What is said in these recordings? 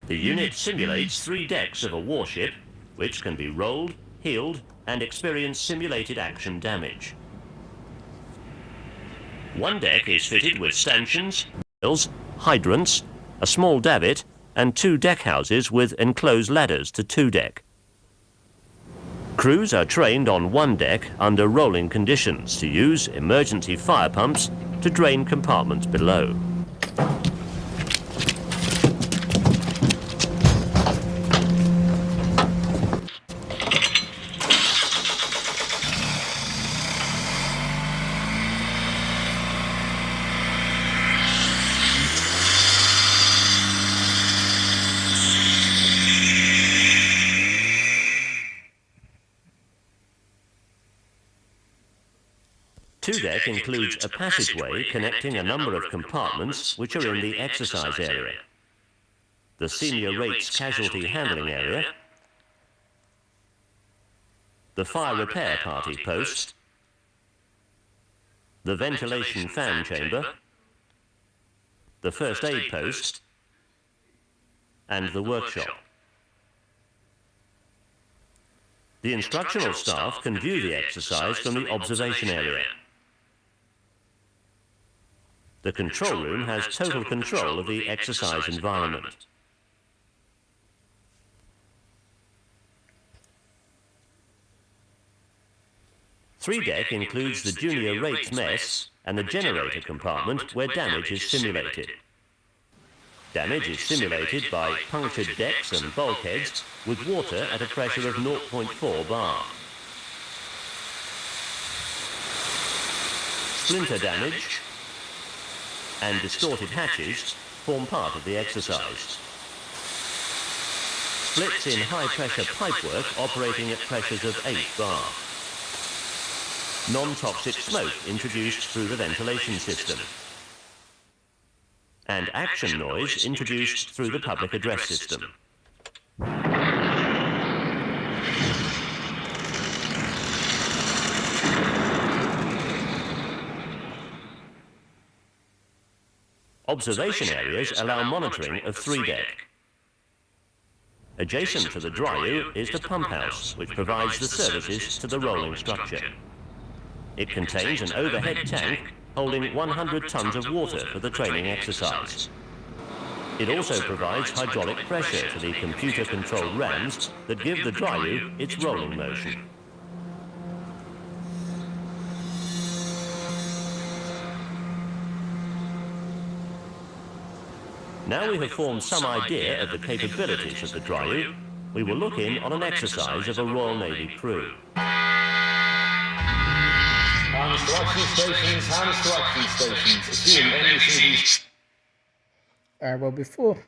The unit simulates 3 decks of a warship, which can be rolled, heeled, and experience simulated action damage. One deck is fitted with stanchions, rails, hydrants, a small davit, and 2 deck houses with enclosed ladders to 2 deck. Crews are trained on 1 deck under rolling conditions to use emergency fire pumps to drain compartments below. Two deck includes a passageway connecting a number of compartments which are in the exercise area, the senior rates casualty handling area, the fire repair party post, the ventilation fan chamber, the first aid post, and the workshop. The instructional staff can view the exercise from the observation area. The control room has total control of the exercise environment. Three deck includes the junior rates mess and the generator compartment where damage is simulated. Damage is simulated by punctured decks and bulkheads with water at a pressure of 0.4 bar. Splinter damage and distorted hatches form part of the exercise. Splits in high-pressure pipework operating at pressures of 8 bar. Non-toxic smoke introduced through the ventilation system. And action noise introduced through the public address system. Observation areas allow monitoring of 3 deck. Adjacent to the dryu is the pump house, which provides the services to the rolling structure. It contains an overhead tank holding 100 tons of water for the training exercise. It also provides hydraulic pressure to the computer-controlled rams that give the dryu its rolling motion. Now we have formed some idea of the capabilities of the dryu, we will look in on an exercise of a Royal Navy crew. Hand instruction stations, assume NUCV. Alright, well, before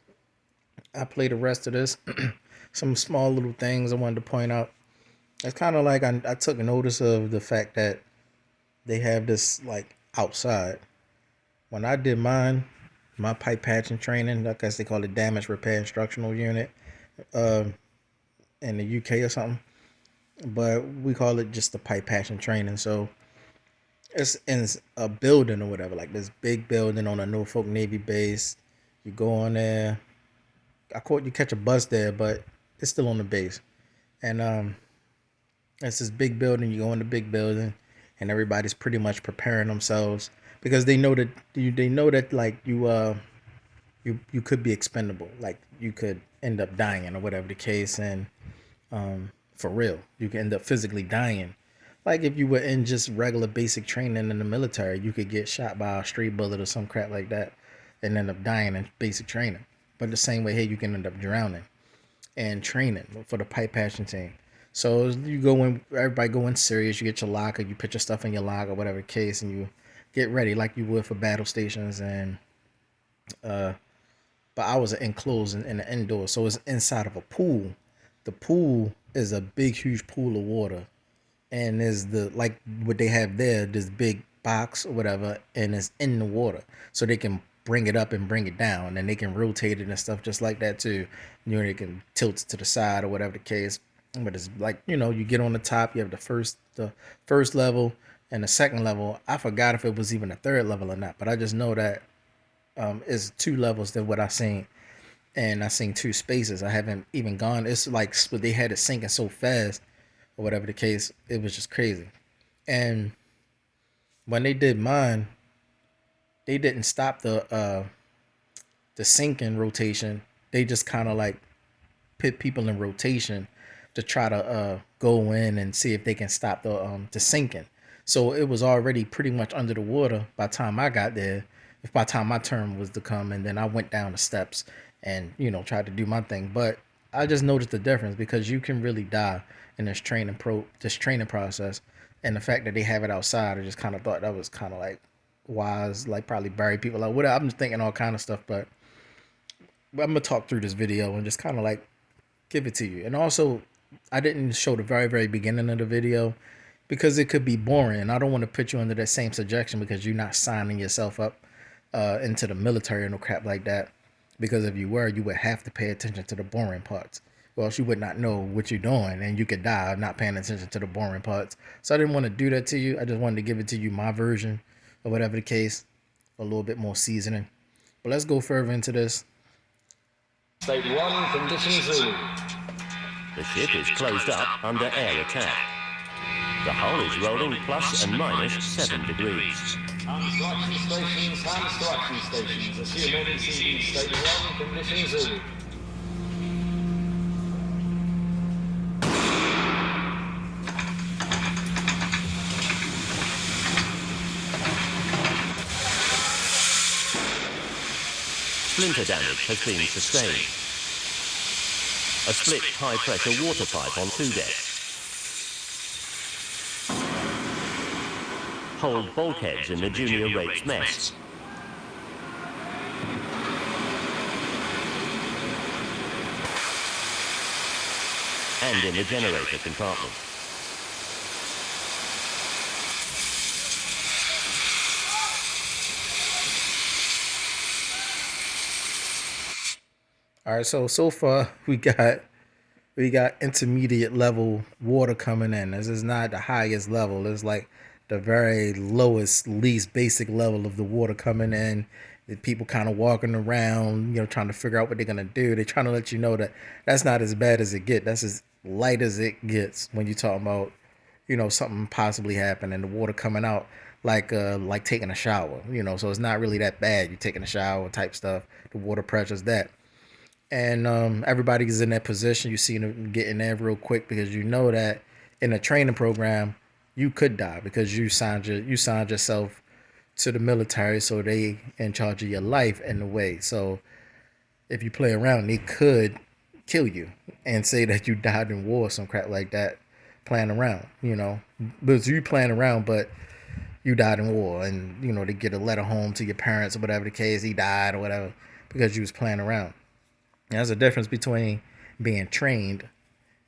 I play the rest of this, some small little things I wanted to point out. It's kind of like I took notice of the fact that they have this like outside. When I did my pipe patching training, I guess they call it damage repair instructional unit, in the UK or something, but we call it just the pipe patching training. So it's in a building or whatever, like this big building on a Norfolk Navy base. You go on there. You catch a bus there, but it's still on the base. And it's this big building. You go in the big building, and everybody's pretty much preparing themselves because they know that like you could be expendable, like you could end up dying or whatever the case, and for real, you could end up physically dying. Like if you were in just regular basic training in the military, you could get shot by a stray bullet or some crap like that and end up dying in basic training. But the same way here, you can end up drowning and training for the pipe patching team. So you go in, everybody go in serious, you get your locker, you put your stuff in your locker, whatever the case, and you get ready like you would for battle stations. And but I was enclosed in the indoor, so it's inside of a pool. The pool is a big, huge pool of water. And there's like what they have there, this big box or whatever, and it's in the water. So they can bring it up and bring it down, and they can rotate it and stuff just like that too. They can tilt it to the side or whatever the case. But it's like, you get on the top, you have the first level and the second level. I forgot if it was even a third level or not, but I just know that it's 2 levels than what I seen. and I seen two spaces. I haven't even gone. It's like they had it sinking so fast, or whatever the case. It was just crazy. And when they did mine, they didn't stop the sinking rotation. They just kind of like put people in rotation to try to go in and see if they can stop the sinking. So it was already pretty much under the water by the time I got there. If by the time my turn was to come, and then I went down the steps and tried to do my thing. But I just noticed the difference because you can really die in this training process, and the fact that they have it outside, I just kind of thought that was kind of like wise, like probably bury people like whatever. I'm just thinking all kind of stuff, but I'm gonna talk through this video and just kind of like give it to you. And also, I didn't show the very, very beginning of the video because it could be boring. I don't want to put you under that same subjection because you're not signing yourself up into the military or no crap like that. Because if you were, you would have to pay attention to the boring parts. Or else you would not know what you're doing and you could die not paying attention to the boring parts. So I didn't want to do that to you. I just wanted to give it to you, my version or whatever the case, a little bit more seasoning. But let's go further into this. State 1, conditions Zulu. The ship is closed up under air attack. The hull is rolling plus and minus 7 degrees. Hands to action stations, hands to action stations. Assume NECV state 1, conditions Zulu. Splinter damage has been sustained. A split high-pressure water pipe on 2 decks. Hold bulkheads in the junior rates mess. And in the generator compartment. All right, so far we got intermediate level water coming in. This is not the highest level. It's like the very lowest, least basic level of the water coming in. The people kind of walking around, trying to figure out what they're gonna do. They're trying to let you know that that's not as bad as it gets. That's as light as it gets when you talk about, something possibly happening. The water coming out like taking a shower. So it's not really that bad. You're taking a shower type stuff. The water pressure's that. And everybody's in that position. You see them getting there real quick because you know that in a training program you could die because you signed yourself to the military, so they in charge of your life in a way. So if you play around, they could kill you and say that you died in war or some crap like that. Playing around, but you playing around, but you died in war, and they get a letter home to your parents or whatever the case. He died or whatever because you was playing around. There's a difference between being trained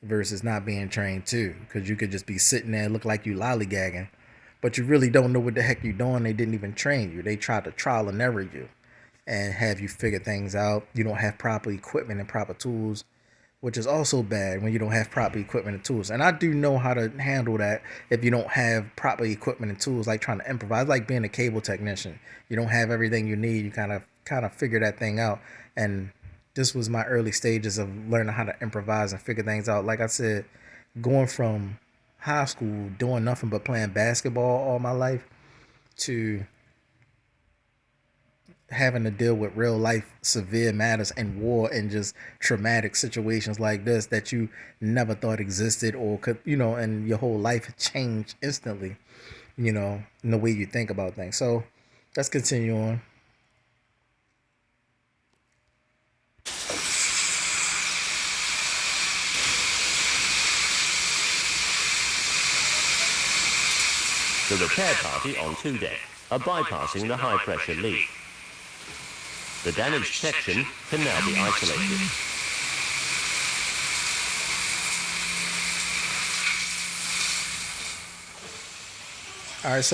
versus not being trained too, because you could just be sitting there look like you lollygagging, but you really don't know what the heck you're doing. They didn't even train you. They tried to trial and error you and have you figure things out. You don't have proper equipment and proper tools, which is also bad when you don't have proper equipment and tools. And I do know how to handle that if you don't have proper equipment and tools, like trying to improvise, like being a cable technician. You don't have everything you need. You kind of figure that thing out. And this was my early stages of learning how to improvise and figure things out. Like I said, going from high school, doing nothing but playing basketball all my life, to having to deal with real life severe matters and war and just traumatic situations like this that you never thought existed or could, and your whole life changed instantly, in the way you think about things. So let's continue on. The repair party on 2 deck are bypassing the high-pressure leak. The damaged section can now be isolated. All right,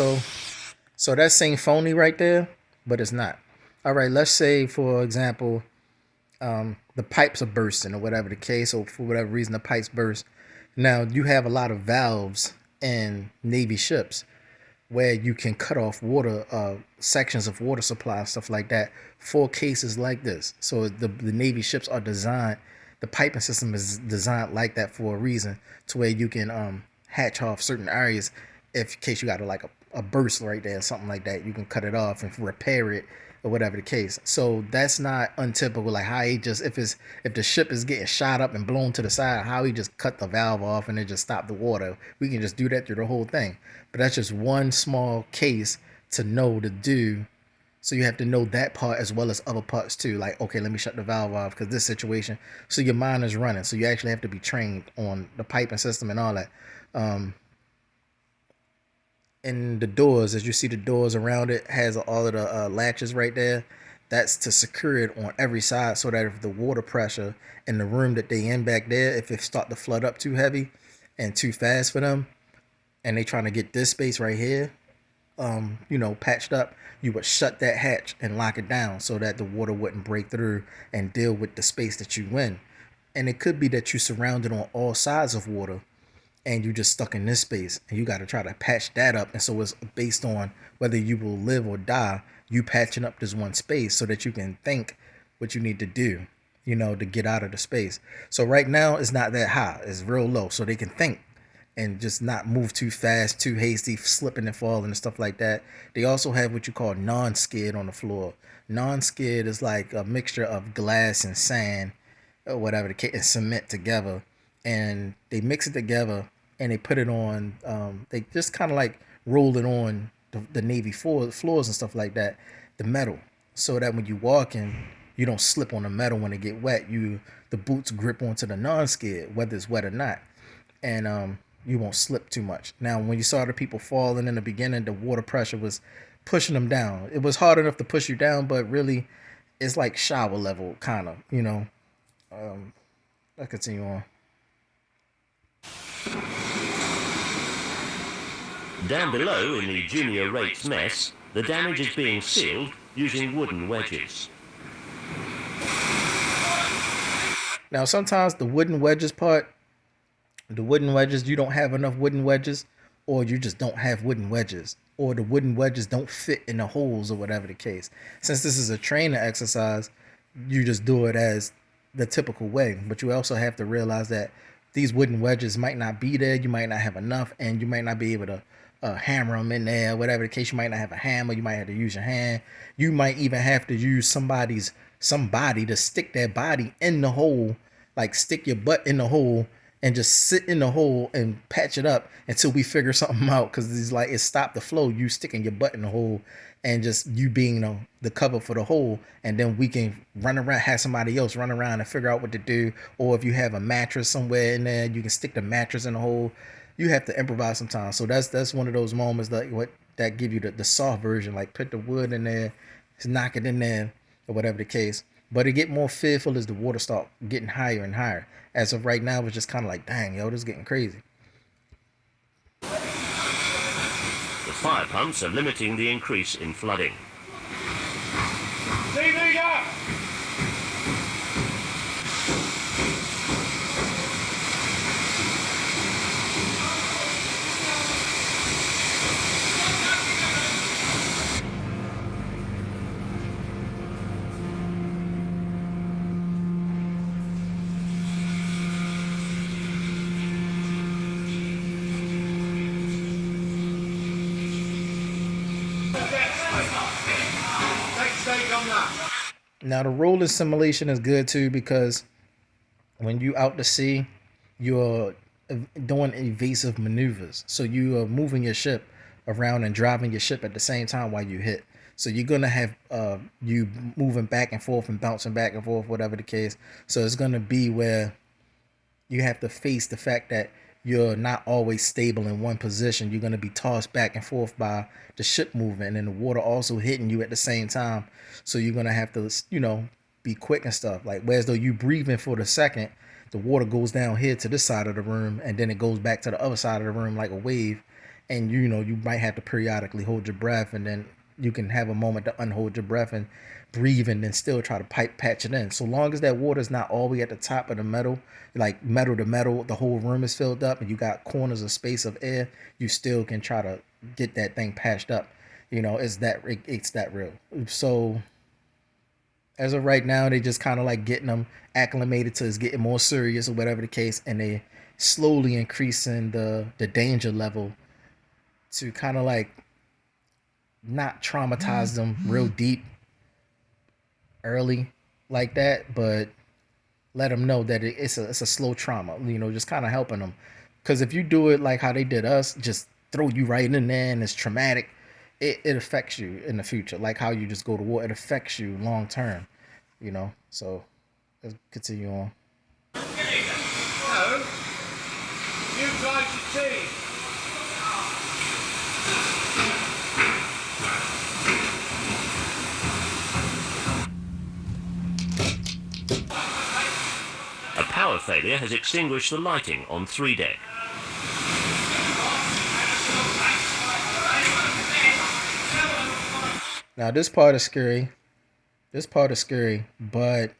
so that seems phony right there, but it's not. All right, let's say, for example, the pipes are bursting or whatever the case, or for whatever reason the pipes burst. Now, you have a lot of valves in Navy ships. where you can cut off water, sections of water supply, stuff like that, for cases like this. So the Navy ships are designed, the piping system is designed like that for a reason, to where you can hatch off certain areas if in case you got a burst right there or something like that. You can cut it off and repair it or whatever the case. So that's not untypical. Like how he just, if the ship is getting shot up and blown to the side, how he just cut the valve off and then just stop the water. We can just do that through the whole thing. But that's just one small case to know to do. So you have to know that part as well as other parts too. Like, okay, let me shut the valve off because this situation. So your mind is running. So you actually have to be trained on the piping system and all that. And the doors, as you see the doors around it, has all of the latches right there. That's to secure it on every side so that if the water pressure in the room that they in back there, if it start to flood up too heavy and too fast for them, and they trying to get this space right here, patched up, you would shut that hatch and lock it down so that the water wouldn't break through and deal with the space that you in. And it could be that you surrounded on all sides of water and you just stuck in this space and you got to try to patch that up. And so it's based on whether you will live or die, you patching up this one space so that you can think what you need to do, to get out of the space. So right now it's not that high, it's real low, so they can think and just not move too fast, too hasty, slipping and falling and stuff like that. They also have what you call non-skid on the floor. Non-skid is like a mixture of glass and sand or whatever the case, and cement together, and they mix it together and they put it on, they just kind of like roll it on the Navy floors and stuff like that, the metal, so that when you walk in, you don't slip on the metal when it get wet. The boots grip onto the non-skid, whether it's wet or not, and you won't slip too much. Now, when you saw the people falling in the beginning, the water pressure was pushing them down. It was hard enough to push you down, but really, it's like shower level, kind of, I'll continue on. Down below in the junior rates mess, the damage is being sealed using wooden wedges. Now, sometimes the wooden wedges part, you don't have enough wooden wedges, or you just don't have wooden wedges, or the wooden wedges don't fit in the holes or whatever the case. Since this is a training exercise, you just do it as the typical way. But you also have to realize that these wooden wedges might not be there. You might not have enough, and you might not be able to hammer them in there, whatever the case. You might not have a hammer. You might have to use your hand. You might even have to use somebody to stick their body in the hole, like stick your butt in the hole and just sit in the hole and patch it up until we figure something out. Because it's like it stopped the flow. You sticking your butt in the hole and just you being the cover for the hole, and then we can run around, have somebody else run around and figure out what to do. Or if you have a mattress somewhere in there, you can stick the mattress in the hole. You have to improvise sometimes. So that's one of those moments that give you the soft version, like put the wood in there, just knock it in there, or whatever the case. But it get more fearful as the water start getting higher and higher. As of right now, it's just kind of like, dang, yo, this is getting crazy. The fire pumps are limiting the increase in flooding. Now the rolling simulation is good too, because when you out to sea, you're doing evasive maneuvers. So you are moving your ship around and driving your ship at the same time while you hit. So you're gonna have you moving back and forth and bouncing back and forth, whatever the case. So it's gonna be where you have to face the fact that you're not always stable in one position. You're going to be tossed back and forth by the ship moving, and the water also hitting you at the same time. So you're going to have to, be quick and stuff. Like, whereas though you breathing for the second, the water goes down here to this side of the room, and then it goes back to the other side of the room like a wave. And, you might have to periodically hold your breath, and then you can have a moment to unhold your breath and breathe and then still try to patch it in. So long as that water is not all the way at the top of the metal, like metal to metal, the whole room is filled up and you got corners of space of air, you still can try to get that thing patched up. It's that real. So as of right now, they just kind of like getting them acclimated to it's getting more serious or whatever the case, and they slowly increasing the danger level to kind of like not traumatize them real deep early like that, but let them know that it's a slow trauma. Just kind of helping them, because if you do it like how they did us, just throw you right in there and it's traumatic, it affects you in the future. Like how you just go to war, it affects you long term. So let's continue on. No, you guys your tea. A power failure has extinguished the lighting on 3 deck. Now this part is scary. But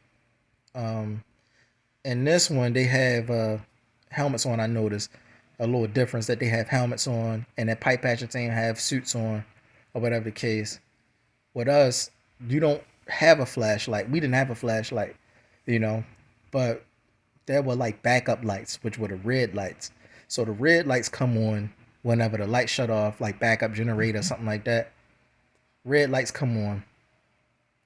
in this one they have helmets on. I noticed a little difference that they have helmets on, and that pipe patcher team have suits on, or whatever the case. With us, you don't have a flashlight. We didn't have a flashlight, but there were like backup lights, which were the red lights. So the red lights come on whenever the light shut off, like backup generator, something like that. Red lights come on,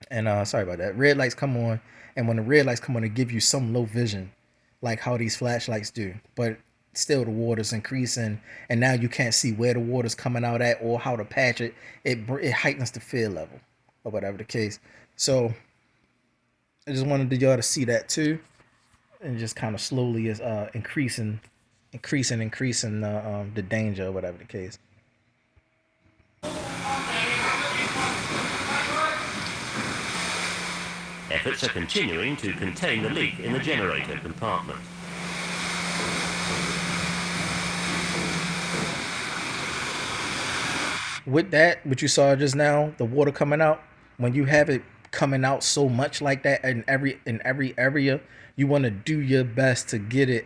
and sorry about that. Red lights come on, and when the red lights come on, it give you some low vision, like how these flashlights do. But still, the water's increasing, and now you can't see where the water's coming out at or how to patch it. It heightens the fear level, or whatever the case. So I just wanted y'all to see that too, and just kind of slowly is increasing the danger, or whatever the case. Efforts are continuing to contain the leak in the generator compartment. With that, what you saw just now, the water coming out, when you have it coming out so much like that in every area, you want to do your best to get it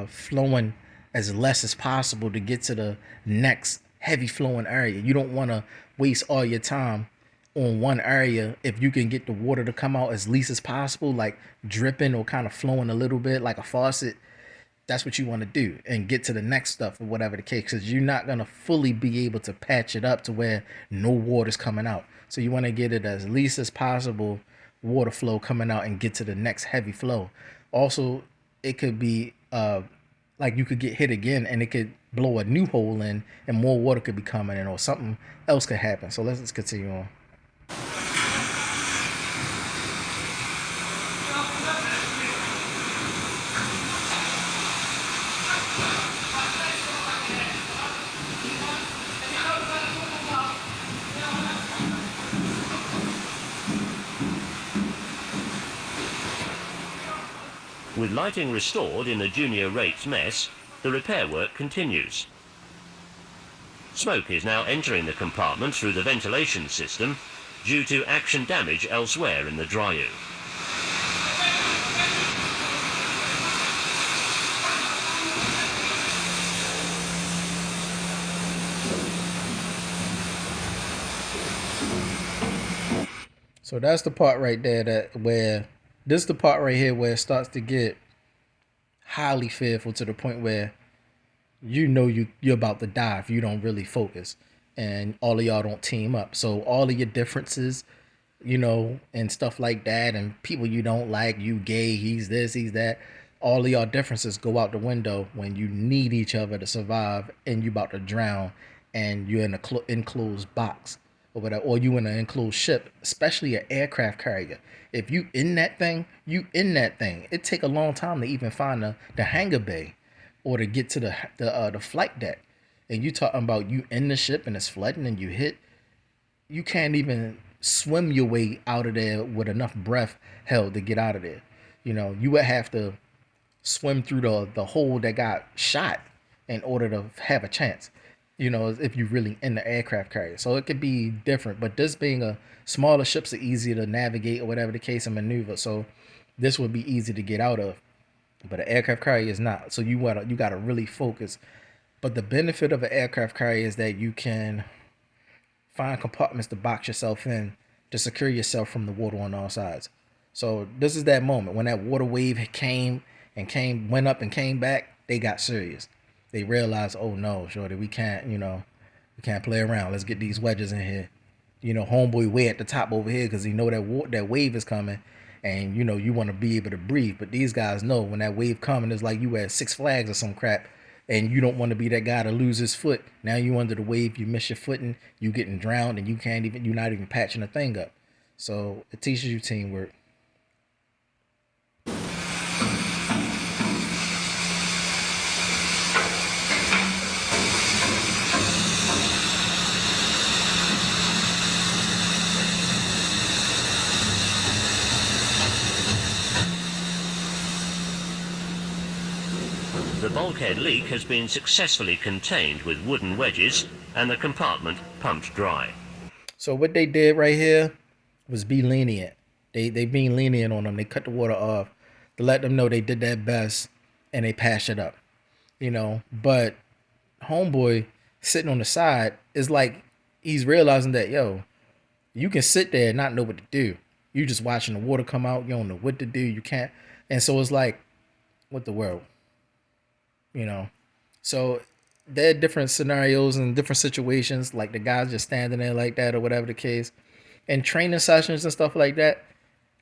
flowing as less as possible to get to the next heavy flowing area. You don't want to waste all your time on one area. If you can get the water to come out as least as possible, like dripping or kind of flowing a little bit like a faucet, that's what you want to do, and get to the next stuff or whatever the case, because you're not going to fully be able to patch it up to where no water's coming out. So you want to get it as least as possible water flow coming out and get to the next heavy flow. Also, it could be like you could get hit again and it could blow a new hole in and more water could be coming in, or something else could happen. So let's continue on. With lighting restored in the junior rates mess, the repair work continues. Smoke is now entering the compartment through the ventilation system due to action damage elsewhere in the Dryu. So that's the part right there this is the part right here where it starts to get highly fearful, to the point where you're about to die if you don't really focus and all of y'all don't team up. So all of your differences, and stuff like that, and people you don't like, you gay, he's this, he's that, all of y'all differences go out the window when you need each other to survive and you about to drown and you're in a enclosed box or whatever, or you in an enclosed ship, especially an aircraft carrier. If you in that thing, it take a long time to even find the hangar bay or to get to the flight deck. And you talking about you in the ship and it's flooding and you can't even swim your way out of there with enough breath held to get out of there. You would have to swim through the hole that got shot in order to have a chance, if you really in the aircraft carrier. So it could be different, but this being a smaller ships are easier to navigate or whatever the case and maneuver. So this would be easy to get out of, but an aircraft carrier is not. So you gotta really focus But the benefit of an aircraft carrier is that you can find compartments to box yourself in to secure yourself from the water on all sides. So this is that moment when that water wave went up and came back. They got serious. They realized, oh no, shorty, we can't play around. Let's get these wedges in here. Homeboy way at the top over here because that wave is coming, and you want to be able to breathe. But these guys know when that wave coming, it's like you at Six Flags or some crap, and you don't want to be that guy to lose his foot. Now you under the wave, you miss your footing, you getting drowned, and you're not even patching a thing up. So it teaches you teamwork. The bulkhead leak has been successfully contained with wooden wedges and the compartment pumped dry. So what they did right here was be lenient. They being lenient on them. They cut the water off to let them know they did their best and they patched it up. But homeboy sitting on the side is like he's realizing that, yo, you can sit there and not know what to do. You just watching the water come out. You don't know what to do. You can't. And so it's like, what the world? So there are different scenarios and different situations, like the guys just standing there like that or whatever the case. And training sessions and stuff like that,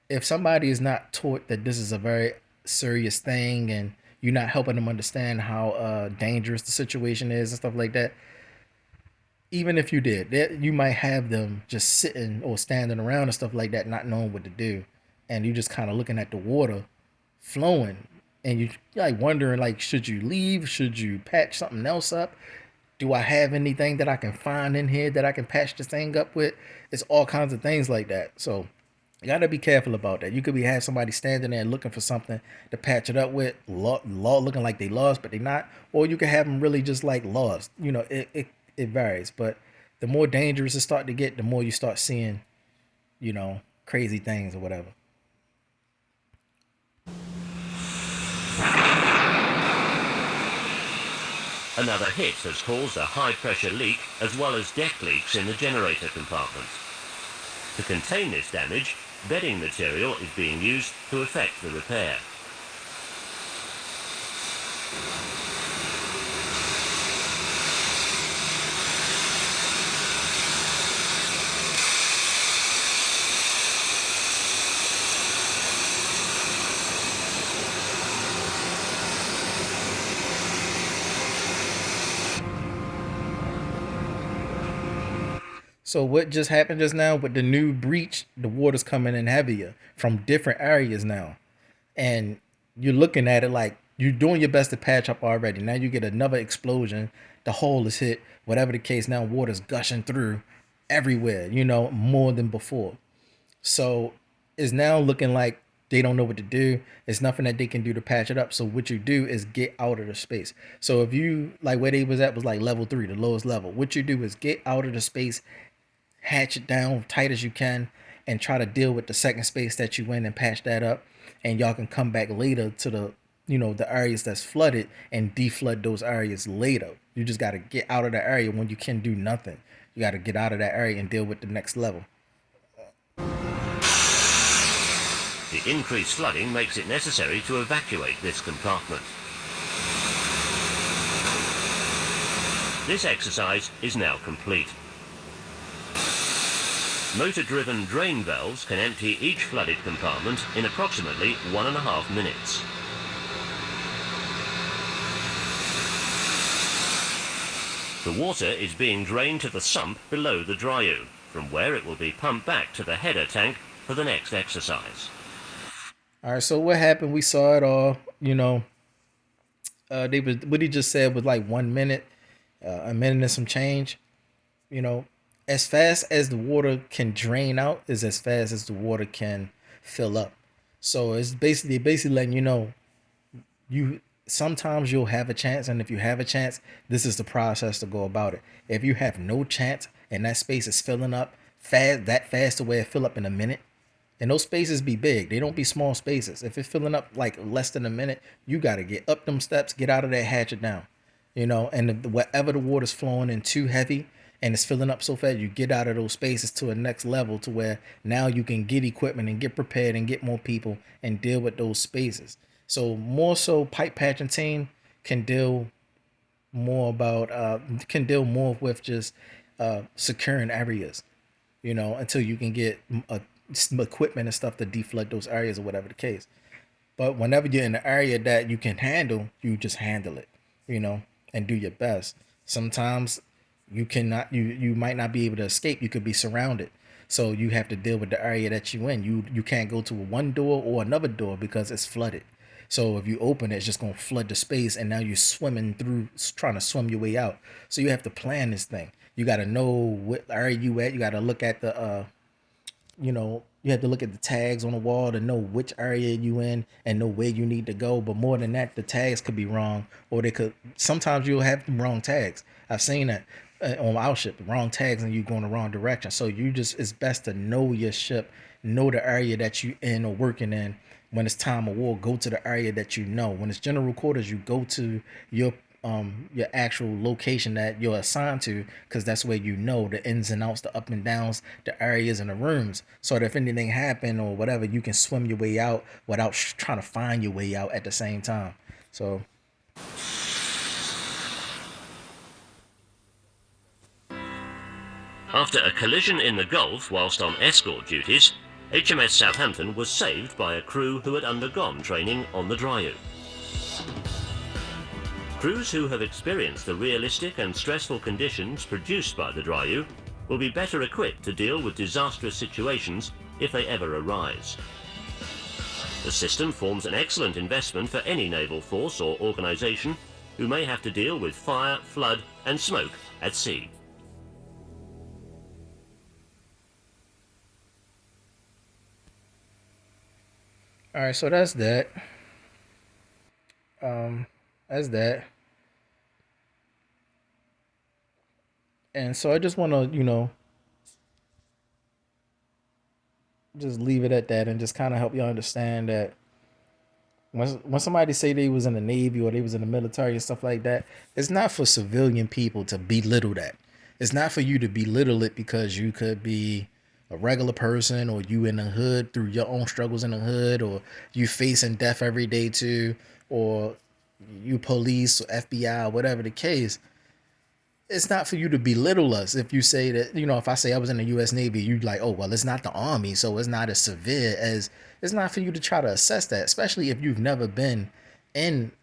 if somebody is not taught that this is a very serious thing and you're not helping them understand how dangerous the situation is and stuff like that, even if you did, you might have them just sitting or standing around and stuff like that, not knowing what to do. And you just kind of looking at the water flowing. And you like wondering, like, should you leave? Should you patch something else up? Do I have anything that I can find in here that I can patch this thing up with? It's all kinds of things like that. So you got to be careful about that. You could have somebody standing there looking for something to patch it up with, looking like they lost, but they not. Or you could have them really just like lost. It varies. But the more dangerous it start to get, the more you start seeing, crazy things or whatever. Another hit has caused a high-pressure leak as well as deck leaks in the generator compartment. To contain this damage, bedding material is being used to effect the repair. So what just happened just now with the new breach, the water's coming in heavier from different areas now. And you're looking at it like you're doing your best to patch up already. Now you get another explosion. The hole is hit. Whatever the case, now water's gushing through everywhere, more than before. So it's now looking like they don't know what to do. It's nothing that they can do to patch it up. So what you do is get out of the space. So if you, like where they was at was like level 3, the lowest level. What you do is get out of the space, hatch it down tight as you can, and try to deal with the second space that you in and patch that up. And y'all can come back later to the the areas that's flooded and deflood those areas later. You just got to get out of the area when you can do nothing. You got to get out of that area and deal with the next level. The increased flooding makes it necessary to evacuate this compartment. This exercise is now complete. Motor-driven drain valves can empty each flooded compartment in approximately 1.5 minutes. The water is being drained to the sump below the Dryu, from where it will be pumped back to the header tank for the next exercise. All right, so what happened? We saw it all. What he just said was like 1 minute, a minute and some change. As fast as the water can drain out is as fast as the water can fill up. So it's basically letting you sometimes you'll have a chance, and if you have a chance, this is the process to go about it. If you have no chance and that space is filling up fast the way it fill up in a minute, and those spaces be big, they don't be small spaces. If it's filling up like less than a minute, you got to get up them steps, get out of there, hatch it down. And whatever the water's flowing in too heavy and it's filling up so fast, you get out of those spaces to a next level to where now you can get equipment and get prepared and get more people and deal with those spaces. So more so, pipe patching team can deal with just securing areas, until you can get some equipment and stuff to deflect those areas or whatever the case. But whenever you're in the area that you can handle, you just handle it, and do your best. Sometimes you might not be able to escape. You could be surrounded. So you have to deal with the area that you in. You can't go to one door or another door because it's flooded. So if you open it, it's just gonna flood the space, and now you're swimming through, trying to swim your way out. So you have to plan this thing. You got to know what area you at. You got to look at you have to look at the tags on the wall to know which area you in and know where you need to go. But more than that, the tags could be wrong, or sometimes you'll have the wrong tags. I've seen that on our ship, the wrong tags, and you going the wrong direction. So it's best to know your ship, know the area that you in or working in. When it's time of war, go to the area that you know. When it's general quarters, you go to your actual location that you're assigned to, because that's where you know the ins and outs, the up and downs, the areas and the rooms, so that if anything happen or whatever, you can swim your way out without trying to find your way out at the same time. So After a collision in the Gulf whilst on escort duties, HMS Southampton was saved by a crew who had undergone training on the Dryaw. Crews who have experienced the realistic and stressful conditions produced by the Dryaw will be better equipped to deal with disastrous situations if they ever arise. The system forms an excellent investment for any naval force or organisation who may have to deal with fire, flood and smoke at sea. all right, so that's that. That's that. And so I just want to, just leave it at that and just kind of help you understand that when somebody say they was in the Navy or they was in the military and stuff like that, it's not for civilian people to belittle that. It's not for you to belittle it because you could be a regular person, or you in the hood through your own struggles in the hood, or you facing death every day too, or you police or FBI, whatever the case. It's not for you to belittle us. If you say that, if I say I was in the U.S. Navy, you'd like, oh, well, it's not the Army, so it's not as severe as. It's not for you to try to assess that, especially if you've never been in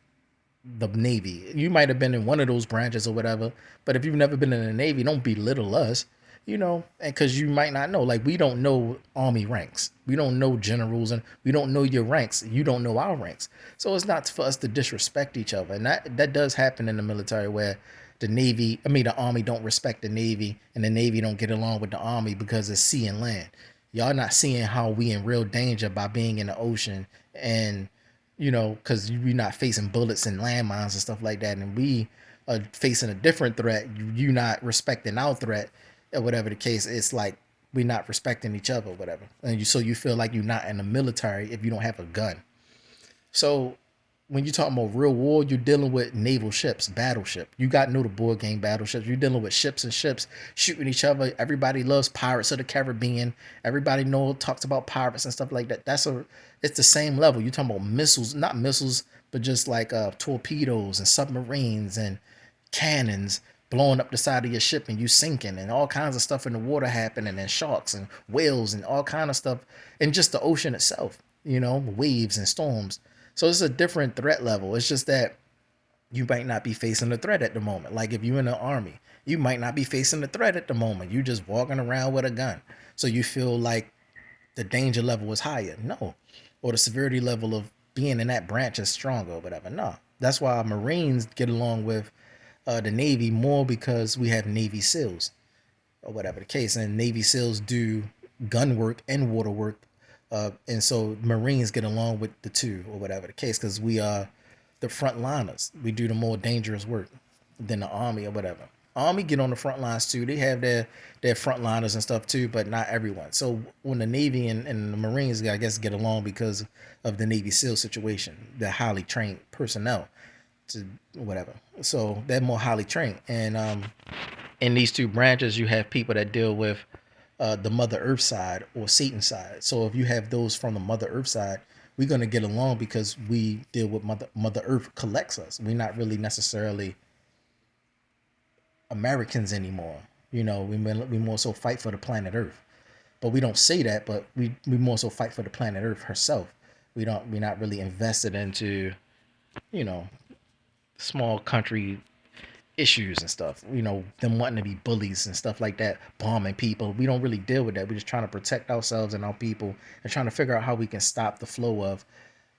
the Navy. You might have been in one of those branches or whatever, but if you've never been in the Navy, don't belittle us, and because you might not know. Like, we don't know Army ranks. We don't know generals, and we don't know your ranks. You don't know our ranks. So it's not for us to disrespect each other. And that does happen in the military, where the Army don't respect the Navy, and the Navy don't get along with the Army because it's sea and land. Y'all not seeing how we in real danger by being in the ocean, and because we're not facing bullets and landmines and stuff like that, and we are facing a different threat. You not respecting our threat, or whatever the case. It's like we're not respecting each other, or whatever. And you feel like you're not in the military if you don't have a gun. So when you're talking about real war, you're dealing with naval ships, battleship. You got to know the board game battleships. You're dealing with ships and ships shooting each other. Everybody loves Pirates of the Caribbean. Everybody talks about pirates and stuff like that. It's the same level. You're talking about missiles, not missiles, but just like torpedoes and submarines and cannons blowing up the side of your ship and you sinking, and all kinds of stuff in the water happening, and sharks and whales and all kind of stuff, and just the ocean itself, waves and storms. So it's a different threat level. It's just that you might not be facing a threat at the moment. Like if you're in the Army, you might not be facing a threat at the moment. You just walking around with a gun. So you feel like the danger level is higher. No. Or the severity level of being in that branch is stronger or whatever. No. That's why Marines get along with the Navy more, because we have Navy SEALs or whatever the case. And Navy SEALs do gun work and water work. And so Marines get along with the two or whatever the case, because we are the frontliners. We do the more dangerous work than the Army or whatever. Army get on the front lines too. They have their frontliners and stuff too, but not everyone. So when the Navy and the Marines, I guess, get along because of the Navy SEAL situation, the highly trained personnel. to whatever. So they're more highly trained. And in these two branches, you have people that deal with the Mother Earth side or Satan side. So if you have those from the Mother Earth side, we're gonna get along because we deal with Mother Earth collects us. We're not really necessarily Americans anymore. We more so fight for the planet Earth. But we don't say that, but we more so fight for the planet Earth herself. We're not really invested into, you know, small country issues and stuff. Them wanting to be bullies and stuff like that, bombing people. We don't really deal with that. We're just trying to protect ourselves and our people and trying to figure out how we can stop the flow of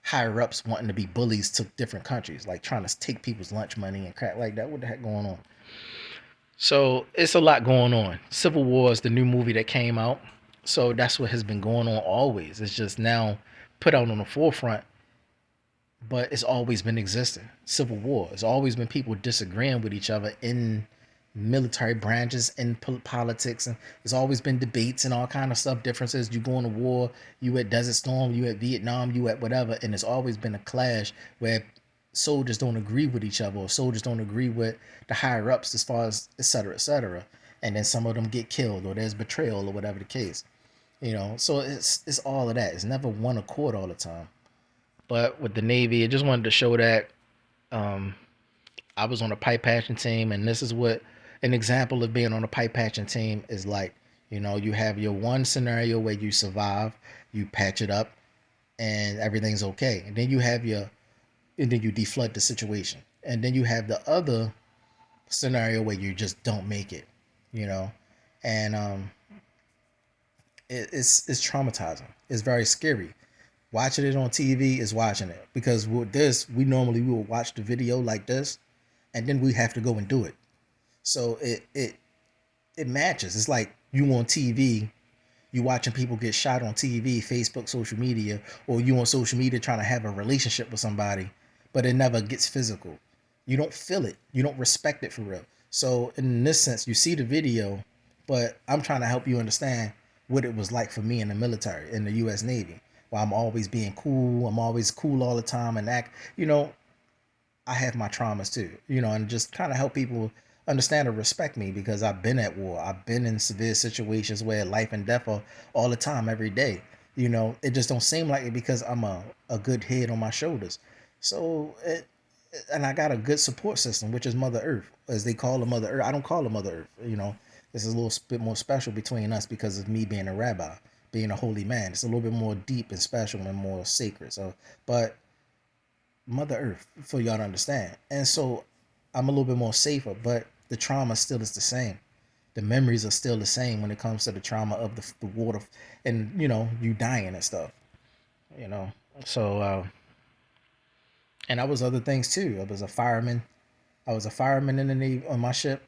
higher ups wanting to be bullies to different countries, like trying to take people's lunch money and crap like that. What the heck going on? So it's a lot going on. Civil War is the new movie that came out. So that's what has been going on always. It's just now put out on the forefront, but it's always been existing. Civil War. It's always been people disagreeing with each other in military branches, in politics, and there's always been debates and all kind of stuff, differences. You go to war, you at Desert Storm, you at Vietnam, you at whatever, and it's always been a clash where soldiers don't agree with each other, or soldiers don't agree with the higher ups as far as et cetera, et cetera. And then some of them get killed, or there's betrayal, or whatever the case. So it's all of that. It's never one accord all the time. But with the Navy, I just wanted to show that I was on a pipe patching team, and this is what an example of being on a pipe patching team is like. You have your one scenario where you survive, you patch it up, and everything's okay. And then you deflood the situation. And then you have the other scenario where you just don't make it, and it's traumatizing. It's very scary. Watching it on TV is watching it, because with this, we will watch the video like this, and then we have to go and do it. So it matches. It's like you on TV, you watching people get shot on TV, Facebook, social media, or you on social media trying to have a relationship with somebody, but it never gets physical. You don't feel it. You don't respect it for real. So in this sense, you see the video, but I'm trying to help you understand what it was like for me in the military, in the U.S. Navy, where I'm always being cool. I'm always cool all the time and act, I have my traumas too, and just kind of help people understand or respect me, because I've been at war. I've been in severe situations where life and death are all the time, every day. It just don't seem like it because I'm a good head on my shoulders. So and I got a good support system, which is Mother Earth, as they call her Mother Earth. I don't call her Mother Earth. This is a little bit more special between us because of me being a rabbi, being a holy man. It's a little bit more deep and special and more sacred. So, but Mother Earth, for y'all to understand. And so I'm a little bit more safer, but the trauma still is the same. The memories are still the same when it comes to the trauma of the water and, you dying and stuff, So, and I was other things too. I was a fireman. In the Navy on my ship.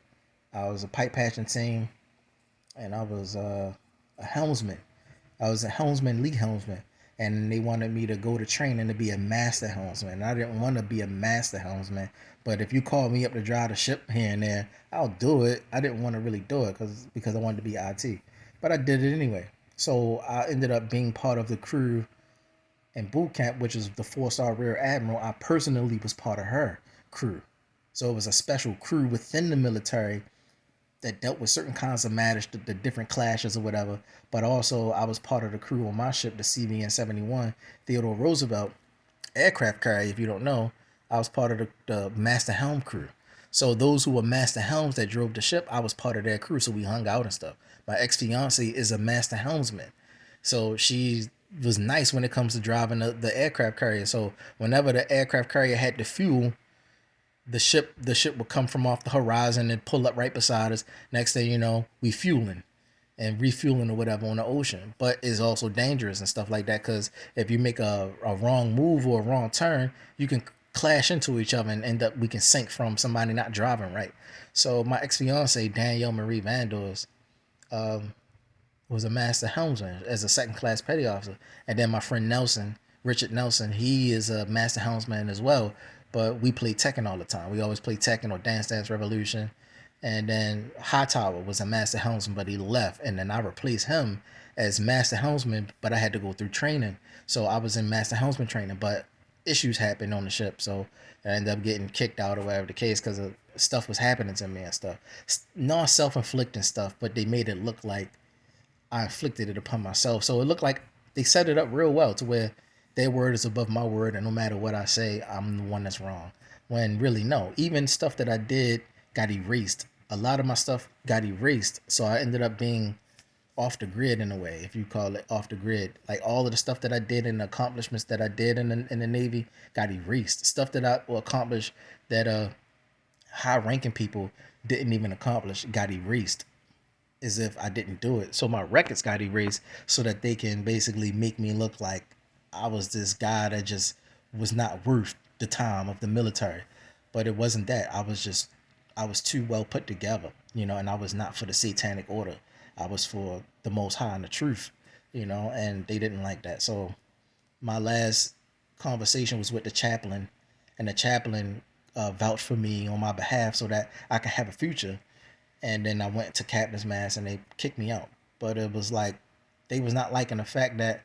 I was a pipe patching team, and I was a helmsman. I was a helmsman, lead helmsman, and they wanted me to go to training to be a master helmsman. And I didn't want to be a master helmsman, but if you call me up to drive the ship here and there, I'll do it. I didn't want to really do it because I wanted to be IT, but I did it anyway. So I ended up being part of the crew in boot camp, which is the 4-star Rear Admiral. I personally was part of her crew. So it was a special crew within the military that dealt with certain kinds of matters, the different clashes or whatever. But also I was part of the crew on my ship, the CVN-71, Theodore Roosevelt aircraft carrier. If you don't know, I was part of the master helm crew. So those who were master helms that drove the ship, I was part of their crew. So we hung out and stuff. My ex-fiance is a master helmsman. So she was nice when it comes to driving the aircraft carrier. So whenever the aircraft carrier had to fuel, the ship would come from off the horizon and pull up right beside us. Next thing you know, we fueling and refueling or whatever on the ocean. But it's also dangerous and stuff like that, because if you make a wrong move or a wrong turn, you can clash into each other and we can sink from somebody not driving right. So my ex-fiance, Danielle Marie Vandors, was a master helmsman as a second class petty officer. And then my friend Nelson, Richard Nelson, he is a master helmsman as well. But we play Tekken all the time. We always play Tekken or Dance Dance Revolution. And then Hightower was a master helmsman, but he left. And then I replaced him as master helmsman, but I had to go through training. So I was in master helmsman training. But issues happened on the ship, so I ended up getting kicked out or whatever the case because of stuff was happening to me and stuff. Non self-inflicting stuff, but they made it look like I inflicted it upon myself. So it looked like they set it up real well to where their word is above my word, and no matter what I say, I'm the one that's wrong. When really, no. Even stuff that I did got erased. A lot of my stuff got erased, so I ended up being off the grid in a way, if you call it off the grid. Like all of the stuff that I did and the accomplishments that I did in the Navy got erased. Stuff that I accomplished that high ranking people didn't even accomplish got erased as if I didn't do it. So my records got erased so that they can basically make me look like I was this guy that just was not worth the time of the military. But it wasn't that. I was too well put together, and I was not for the satanic order. I was for the Most High and the truth, and they didn't like that. So my last conversation was with the chaplain, and the chaplain vouched for me on my behalf so that I could have a future. And then I went to captain's mass and they kicked me out. But it was like they was not liking the fact that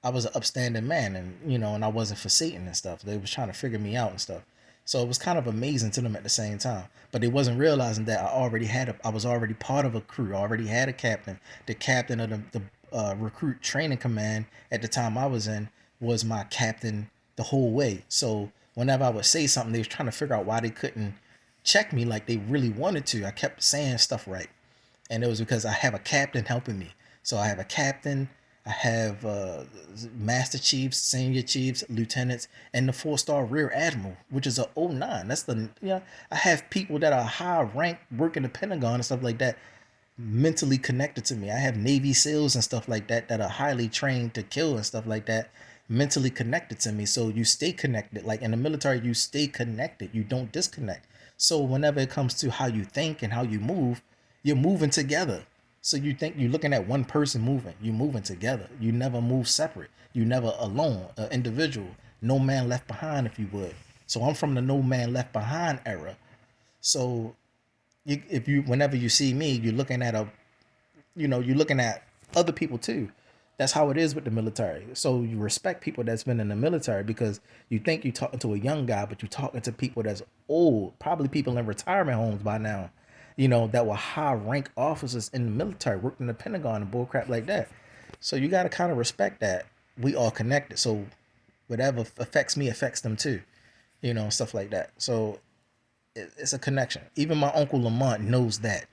I was an upstanding man, and I wasn't for Satan and stuff. They was trying to figure me out and stuff. So it was kind of amazing to them at the same time. But they wasn't realizing that I was already part of a crew. I already had a captain. The captain of the recruit training command at the time I was in was my captain the whole way. So whenever I would say something, they was trying to figure out why they couldn't check me like they really wanted to. I kept saying stuff right. And it was because I have a captain helping me. So I have a captain, I have master chiefs, senior chiefs, lieutenants, and the 4-star rear admiral, which is a '09. That's I have people that are high rank, work in the Pentagon and stuff like that, mentally connected to me. I have Navy SEALs and stuff like that that are highly trained to kill and stuff like that, mentally connected to me. So you stay connected. Like in the military, you stay connected. You don't disconnect. So whenever it comes to how you think and how you move, you're moving together. So you think you're looking at one person moving, you're moving together. You never move separate. You never alone, an individual. No man left behind, if you would. So I'm from the no man left behind era. So whenever you see me, you're looking at you're looking at other people too. That's how it is with the military. So you respect people that's been in the military because you think you're talking to a young guy, but you're talking to people that's old, probably people in retirement homes by now, that were high rank officers in the military, worked in the Pentagon and bullcrap like that. So you got to kind of respect that we all connected. So whatever affects me affects them too, stuff like that. So it's a connection. Even my Uncle Lamont knows that.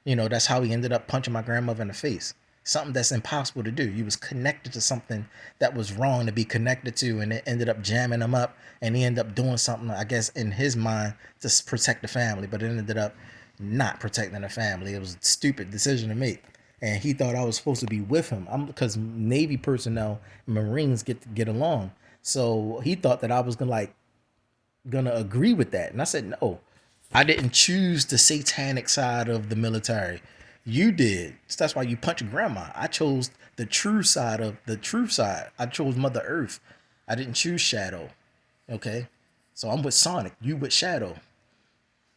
That's how he ended up punching my grandmother in the face. Something that's impossible to do. He was connected to something that was wrong to be connected to, and it ended up jamming him up, and he ended up doing something, I guess, in his mind to protect the family, but it ended up not protecting the family. It was a stupid decision to make, and he thought I was supposed to be with him. Because Navy personnel, Marines get along, so he thought that I was gonna agree with that, and I said no. I didn't choose the satanic side of the military. You did. So that's why you punch your grandma. I chose the true side of the truth side. I chose Mother Earth. I didn't choose Shadow. Okay? So I'm with Sonic. You with Shadow.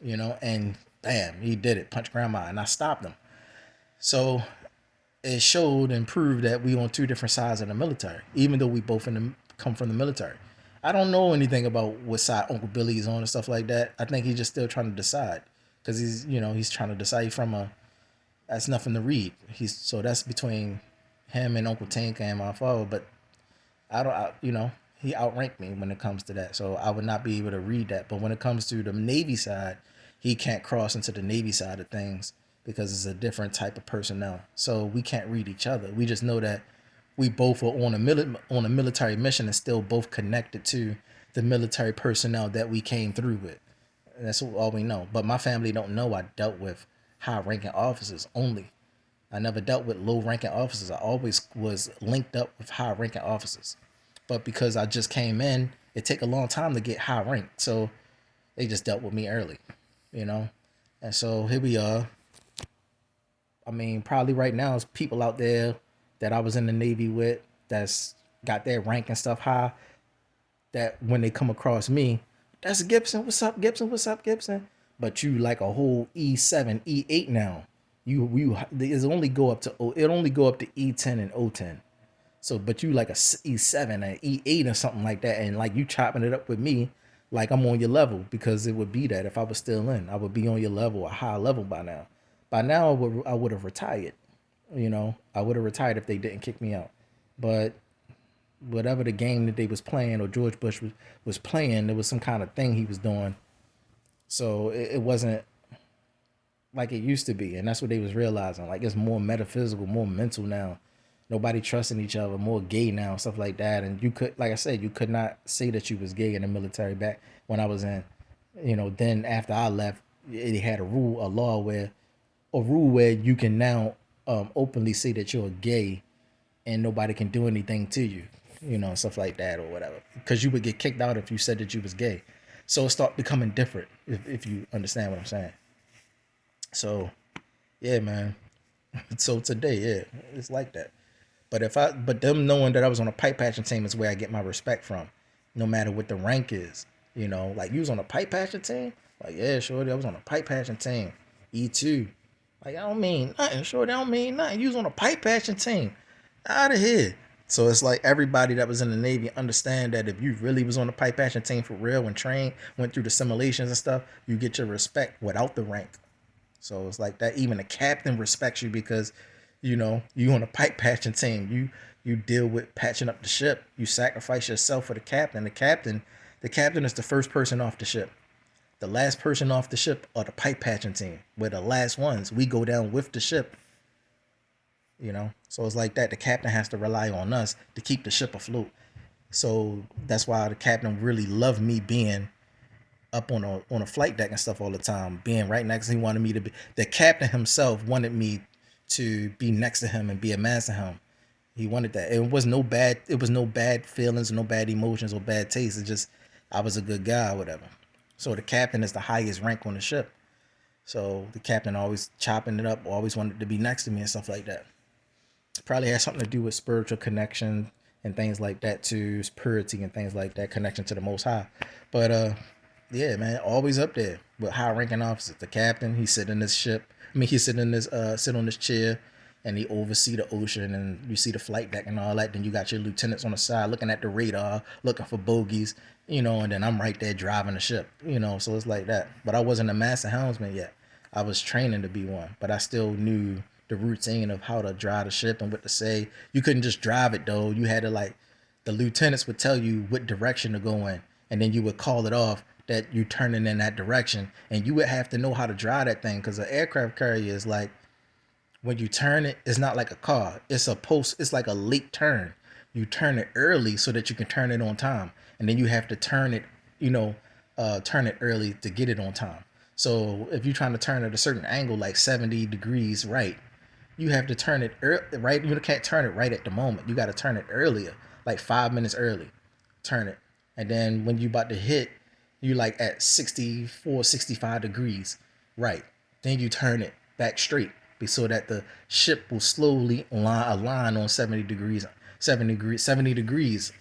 And bam, he did it. Punch grandma. And I stopped him. So it showed and proved that we on two different sides of the military, even though we both come from the military. I don't know anything about what side Uncle Billy is on and stuff like that. I think he's just still trying to decide. Because he's trying to decide that's nothing to read. So that's between him and Uncle Tank and my father. But he outranked me when it comes to that. So I would not be able to read that. But when it comes to the Navy side, he can't cross into the Navy side of things because it's a different type of personnel. So we can't read each other. We just know that we both are on a military mission and still both connected to the military personnel that we came through with. And that's all we know. But my family don't know I dealt with high-ranking officers only. I never dealt with low-ranking officers. I always was linked up with high-ranking officers. But because I just came in, it take a long time to get high rank. So they just dealt with me early, And so here we are. I mean, probably right now there's people out there that I was in the Navy with that's got their rank and stuff high, that when they come across me, that's Gibson. What's up, Gibson? What's up, Gibson? But you like a whole E7, E8 now. It only go up to E10 and O10. So, but you like a E7, an E8 or something like that, and like you chopping it up with me, like I'm on your level, because it would be that if I was still in, I would be on your level, a high level by now. By now, I would have retired. You know, I would have retired if they didn't kick me out. But whatever the game that they was playing or George Bush was playing, there was some kind of thing he was doing. So it wasn't like it used to be, and that's what they was realizing. Like it's more metaphysical, more mental now. Nobody trusting each other, more gay now, stuff like that. And you could, like I said, you could not say that you was gay in the military back when I was in. You know, then after I left, it had a law where you can now openly say that you're gay, and nobody can do anything to you, you know, stuff like that or whatever. Because you would get kicked out if you said that you was gay. So it start becoming different, if you understand what I'm saying. So, yeah, man. So today, yeah, it's like that. But them knowing that I was on a pipe patching team is where I get my respect from, no matter what the rank is. You know, like you was on a pipe patching team? Like, yeah, shorty, I was on a pipe patching team. E2. Like, I don't mean nothing, shorty, I don't mean nothing. You was on a pipe patching team. Out of here. So it's like everybody that was in the Navy understand that if you really was on the pipe patching team for real and trained, went through the simulations and stuff, you get your respect without the rank. So it's like that. Even the captain respects you because, you know, you on a pipe patching team. You deal with patching up the ship. You sacrifice yourself for the captain. The captain is the first person off the ship. The last person off the ship are the pipe patching team. We're the last ones. We go down with the ship. You know, so it's like that. The captain has to rely on us to keep the ship afloat. So that's why the captain really loved me being up on a flight deck and stuff all the time, being right next. He wanted me to be, the captain himself wanted me to be next to him and be a man to him. He wanted that. It was no bad feelings, no bad emotions or bad taste. It's just I was a good guy or whatever. So the captain is the highest rank on the ship. So the captain always chopping it up, always wanted to be next to me and stuff like that. Probably has something to do with spiritual connection and things like that too, purity and things like that, connection to the Most High. But yeah, man, always up there with high-ranking officers. The captain, he sit in this ship. I mean, he sit on this chair, and he oversee the ocean, and you see the flight deck and all that. Then you got your lieutenants on the side looking at the radar, looking for bogeys, you know. And then I'm right there driving the ship, you know. So it's like that. But I wasn't a master helmsman yet. I was training to be one, but I still knew the routine of how to drive the ship and what to say. You couldn't just drive it though. You had to the lieutenants would tell you what direction to go in, and then you would call it off that you turning in that direction, and you would have to know how to drive that thing, because an aircraft carrier is like, when you turn it, it's not like a car. It's like a late turn. You turn it early so that you can turn it on time, and then you have to turn it, turn it early to get it on time. So if you're trying to turn at a certain angle, like 70 degrees right, you have to turn it right. You can't turn it right at the moment. You got to turn it earlier, like 5 minutes early. Turn it, and then when you about to hit, you like at 64, 65 degrees, right? Then you turn it back straight so that the ship will slowly align on 70 degrees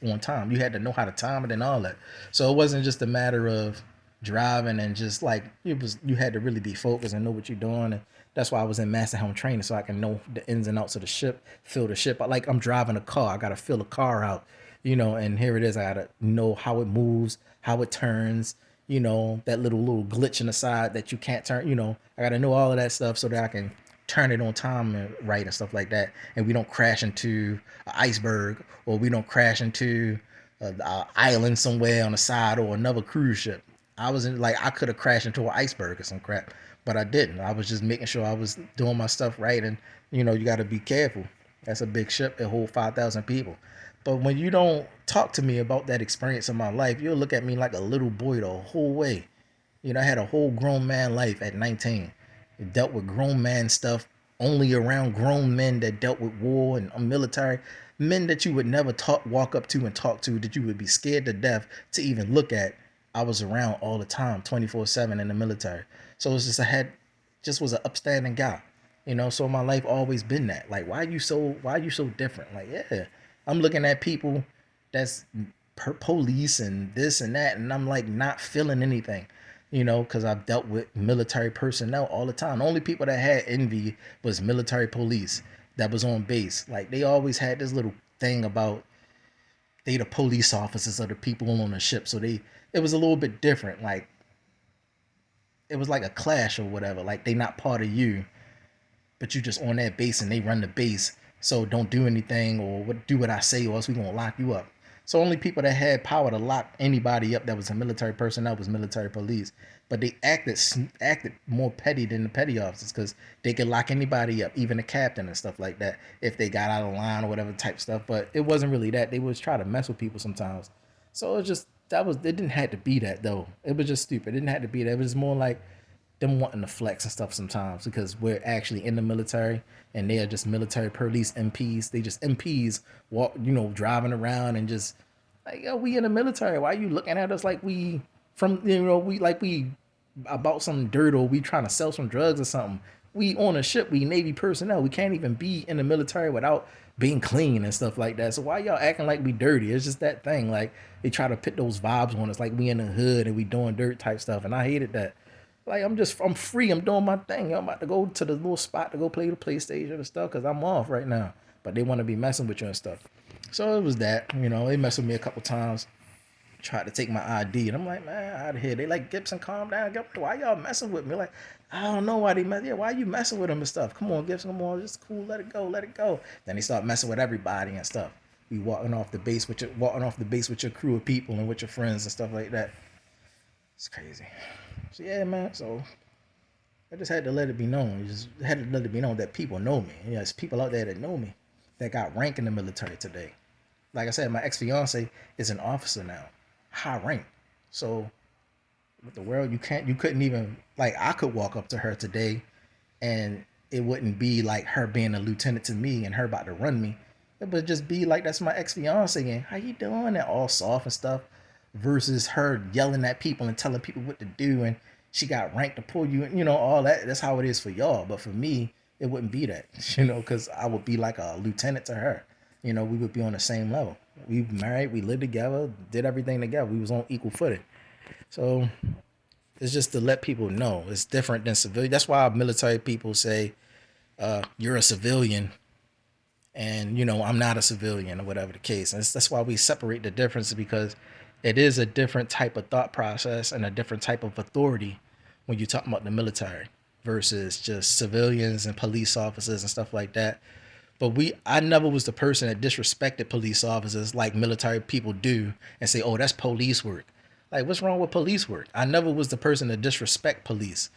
on time. You had to know how to time it and all that. So it wasn't just a matter of driving and just like, you had to really be focused and know what you're doing. And that's why I was in master helm training, so I can know the ins and outs of the ship, feel the ship. Like I'm driving a car, I got to feel a car out, you know, and here it is. I got to know how it moves, how it turns, you know, that little glitch in the side that you can't turn, you know, I got to know all of that stuff so that I can turn it on time and right and stuff like that. And we don't crash into an iceberg, or we don't crash into an island somewhere on the side or another cruise ship. I could have crashed into an iceberg or some crap, but I didn't. I was just making sure I was doing my stuff right. And, you know, you got to be careful. That's a big ship. It holds 5,000 people. But when you don't talk to me about that experience in my life, you'll look at me like a little boy the whole way. You know, I had a whole grown man life at 19. It dealt with grown man stuff, only around grown men that dealt with war and military. Men that you would never walk up to and talk to, that you would be scared to death to even look at. I was around all the time, 24/7 in the military. So it's just was an upstanding guy, you know. So my life always been that. Like, why are you so different? Like, yeah, I'm looking at people that's police and this and that, and I'm like not feeling anything, you know, because I've dealt with military personnel all the time. The only people that had envy was military police that was on base. Like, they always had this little thing about they the police officers or the people on the ship. So it was a little bit different. Like it was like a clash or whatever. Like they not part of you, but you just on that base and they run the base. So don't do anything or do what I say or else we gonna lock you up. So only people that had power to lock anybody up that was a military personnel was military police. But they acted more petty than the petty officers because they could lock anybody up, even the captain and stuff like that, if they got out of line or whatever type stuff. But it wasn't really that. They was try to mess with people sometimes. So it just it didn't have to be that though. It was just stupid. It didn't have to be that. It was more like them wanting to flex and stuff sometimes because we're actually in the military and they are just military police MPs. They just MPs walk, driving around and just like, yo, we in the military. Why are you looking at us like we we about some dirt or we trying to sell some drugs or something? We on a ship. We Navy personnel. We can't even be in the military without being clean and stuff like that. So why y'all acting like we dirty? It's just that thing. Like they try to put those vibes on us like we in the hood and we doing dirt type stuff. And I hated that. Like I'm free. I'm doing my thing. I'm about to go to the little spot to go play the PlayStation and stuff because I'm off right now. But they want to be messing with you and stuff. So it was that. They messed with me a couple times. Tried to take my ID and I'm like, man, out of here. They like, Gibson, calm down. Why y'all messing with me? Like, I don't know why they mess. Yeah, why you messing with them and stuff? Come on, Gibson, come on. It's cool. Let it go. Then they start messing with everybody and stuff. We walking off the base with your crew of people and with your friends and stuff like that. It's crazy. So yeah, man. So I just had to let it be known. That people know me. There's people out there that know me that got rank in the military today. Like I said, my ex-fiance is an officer now, high rank. So with the world, you couldn't even, like, I could walk up to her today and it wouldn't be like her being a lieutenant to me and her about to run me. It would just be like, that's my ex-fiance and how you doing? And all soft and stuff versus her yelling at people and telling people what to do. And she got ranked to pull you and, all that. That's how it is for y'all. But for me, it wouldn't be that, because I would be like a lieutenant to her. We would be on the same level. We married, we lived together, did everything together. We was on equal footing. So it's just to let people know it's different than civilian. That's why military people say, you're a civilian and, I'm not a civilian or whatever the case. And that's why we separate the difference because it is a different type of thought process and a different type of authority when you talk about the military versus just civilians and police officers and stuff like that. But I never was the person that disrespected police officers like military people do and say, oh, that's police work. Like, what's wrong with police work? I never was the person to disrespect police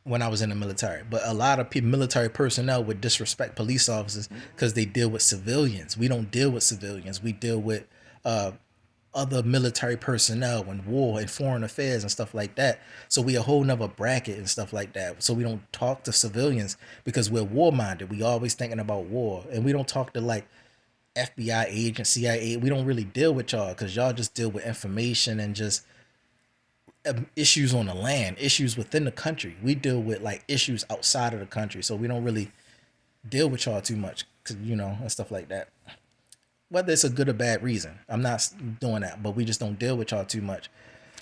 when I was in the military. But a lot of military personnel would disrespect police officers because they deal with civilians. We don't deal with civilians. We deal with other military personnel and war and foreign affairs and stuff like that. So we a whole nother bracket and stuff like that. So we don't talk to civilians because we're war minded. We always thinking about war, and we don't talk to like FBI agents, CIA. We don't really deal with y'all because y'all just deal with information and just issues on the land, issues within the country. We deal with like issues outside of the country. So we don't really deal with y'all too much, and stuff like that. Whether it's a good or bad reason, I'm not doing that, but we just don't deal with y'all too much.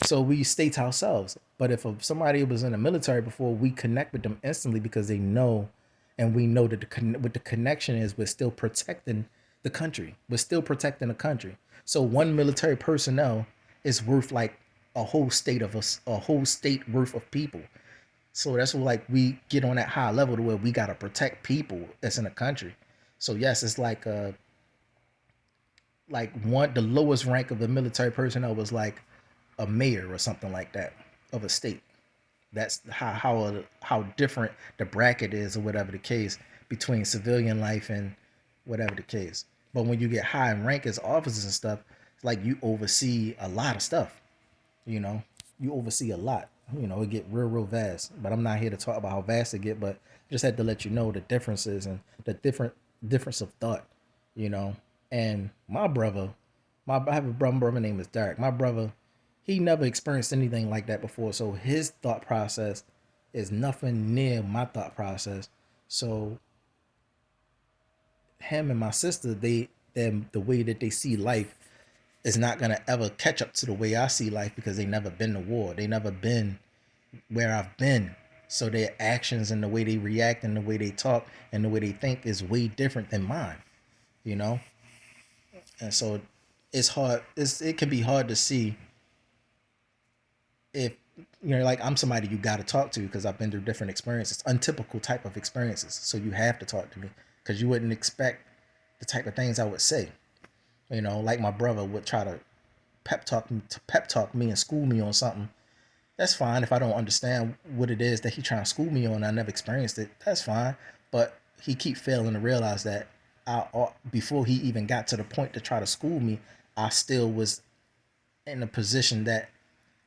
So we stay to ourselves. But if somebody was in the military before, we connect with them instantly because they know, and we know that what the connection is, we're still protecting the country. We're still protecting the country. So one military personnel is worth like a whole state worth of people. So that's like we get on that high level to where we got to protect people that's in the country. So yes, it's like the lowest rank of the military personnel was like a mayor or something like that of a state. That's how different the bracket is or whatever the case between civilian life and whatever the case. But when you get high in rank as officers and stuff, it's like you oversee a lot of stuff. You oversee a lot. It get real vast. But I'm not here to talk about how vast it get, but just had to let you know the differences and the difference of thought, And my brother, I have a brother named is Derek. My brother, he never experienced anything like that before. So his thought process is nothing near my thought process. So him and my sister, the way that they see life is not going to ever catch up to the way I see life because they never been to war. They never been where I've been. So their actions and the way they react and the way they talk and the way they think is way different than mine, And so it's hard. It can be hard to see if like I'm somebody you got to talk to because I've been through different experiences, untypical type of experiences. So you have to talk to me because you wouldn't expect the type of things I would say. Like my brother would try to pep talk me and school me on something. That's fine if I don't understand what it is that he trying to school me on. I never experienced it. That's fine, but he keep failing to realize that before he even got to the point to try to school me, I still was in a position that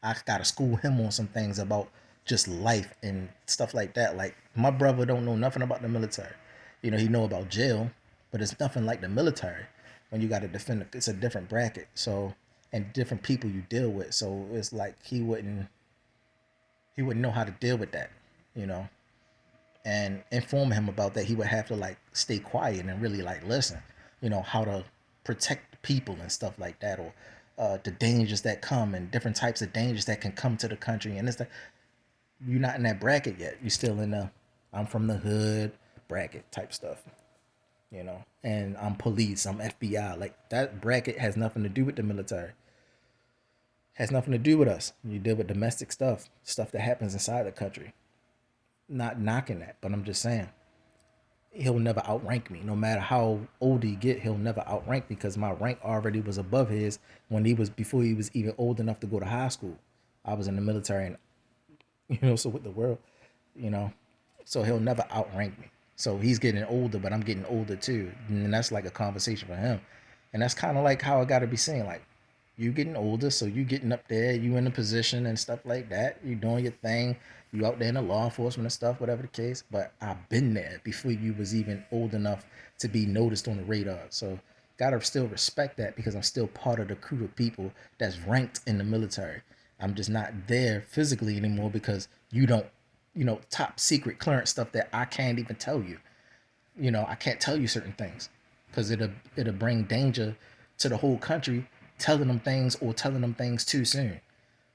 I gotta school him on some things about just life and stuff like that. Like my brother don't know nothing about the military. He know about jail, but it's nothing like the military. When you gotta defend, it's a different bracket. So and different people you deal with. So it's like he wouldn't know how to deal with that, you know. And inform him about that, he would have to like stay quiet and really like listen, how to protect people and stuff like that, or the dangers that come and different types of dangers that can come to the country. And it's like you're not in that bracket yet. You're still in the I'm from the hood bracket type stuff, And I'm police, I'm FBI. Like that bracket has nothing to do with the military. Has nothing to do with us. You deal with domestic stuff that happens inside the country. Not knocking that, but I'm just saying he'll never outrank me. No matter how old he get, he'll never outrank me because my rank already was above his before he was even old enough to go to high school. I was in the military, and so with the world, so he'll never outrank me. So he's getting older, but I'm getting older too, and that's like a conversation for him, and that's kind of like how I got to be saying like. You getting older, so you getting up there, you in a position and stuff like that. You doing your thing, you out there in the law enforcement and stuff, whatever the case. But I've been there before you was even old enough to be noticed on the radar. So gotta still respect that because I'm still part of the crew of people that's ranked in the military. I'm just not there physically anymore because you don't, top secret clearance stuff that I can't even tell you. I can't tell you certain things because it'll bring danger to the whole country telling them things too soon,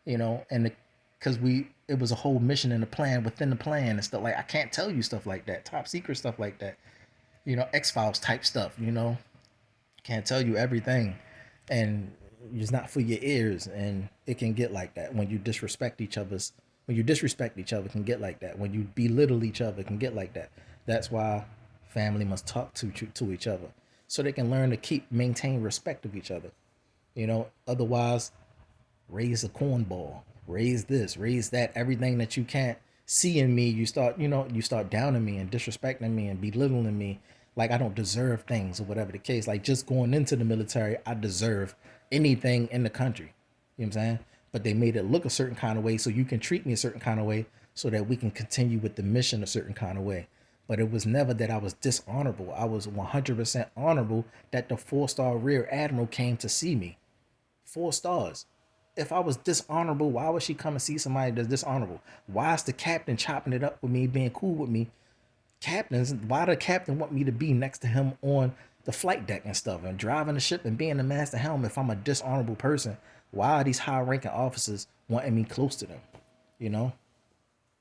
and because it was a whole mission and a plan within the plan and stuff. Like I can't tell you stuff like that, top secret stuff like that, X-Files type stuff, can't tell you everything, and it's not for your ears, and it can get like that when you disrespect each other. It can get like that. When you belittle each other, it can get like that. That's why family must talk to each other so they can learn to maintain respect of each other. Otherwise, raise a cornball, raise this, raise that, everything that you can't see in me, you start downing me and disrespecting me and belittling me like I don't deserve things or whatever the case. Like just going into the military, I deserve anything in the country. You know what I'm saying? But they made it look a certain kind of way so you can treat me a certain kind of way so that we can continue with the mission a certain kind of way. But it was never that I was dishonorable. I was 100% honorable that the 4-star Rear Admiral came to see me. 4 stars. If I was dishonorable, why would she come and see somebody that's dishonorable? Why is the captain chopping it up with me, being cool with me? Why the captain want me to be next to him on the flight deck and stuff and driving the ship and being the master helm if I'm a dishonorable person? Why are these high-ranking officers wanting me close to them?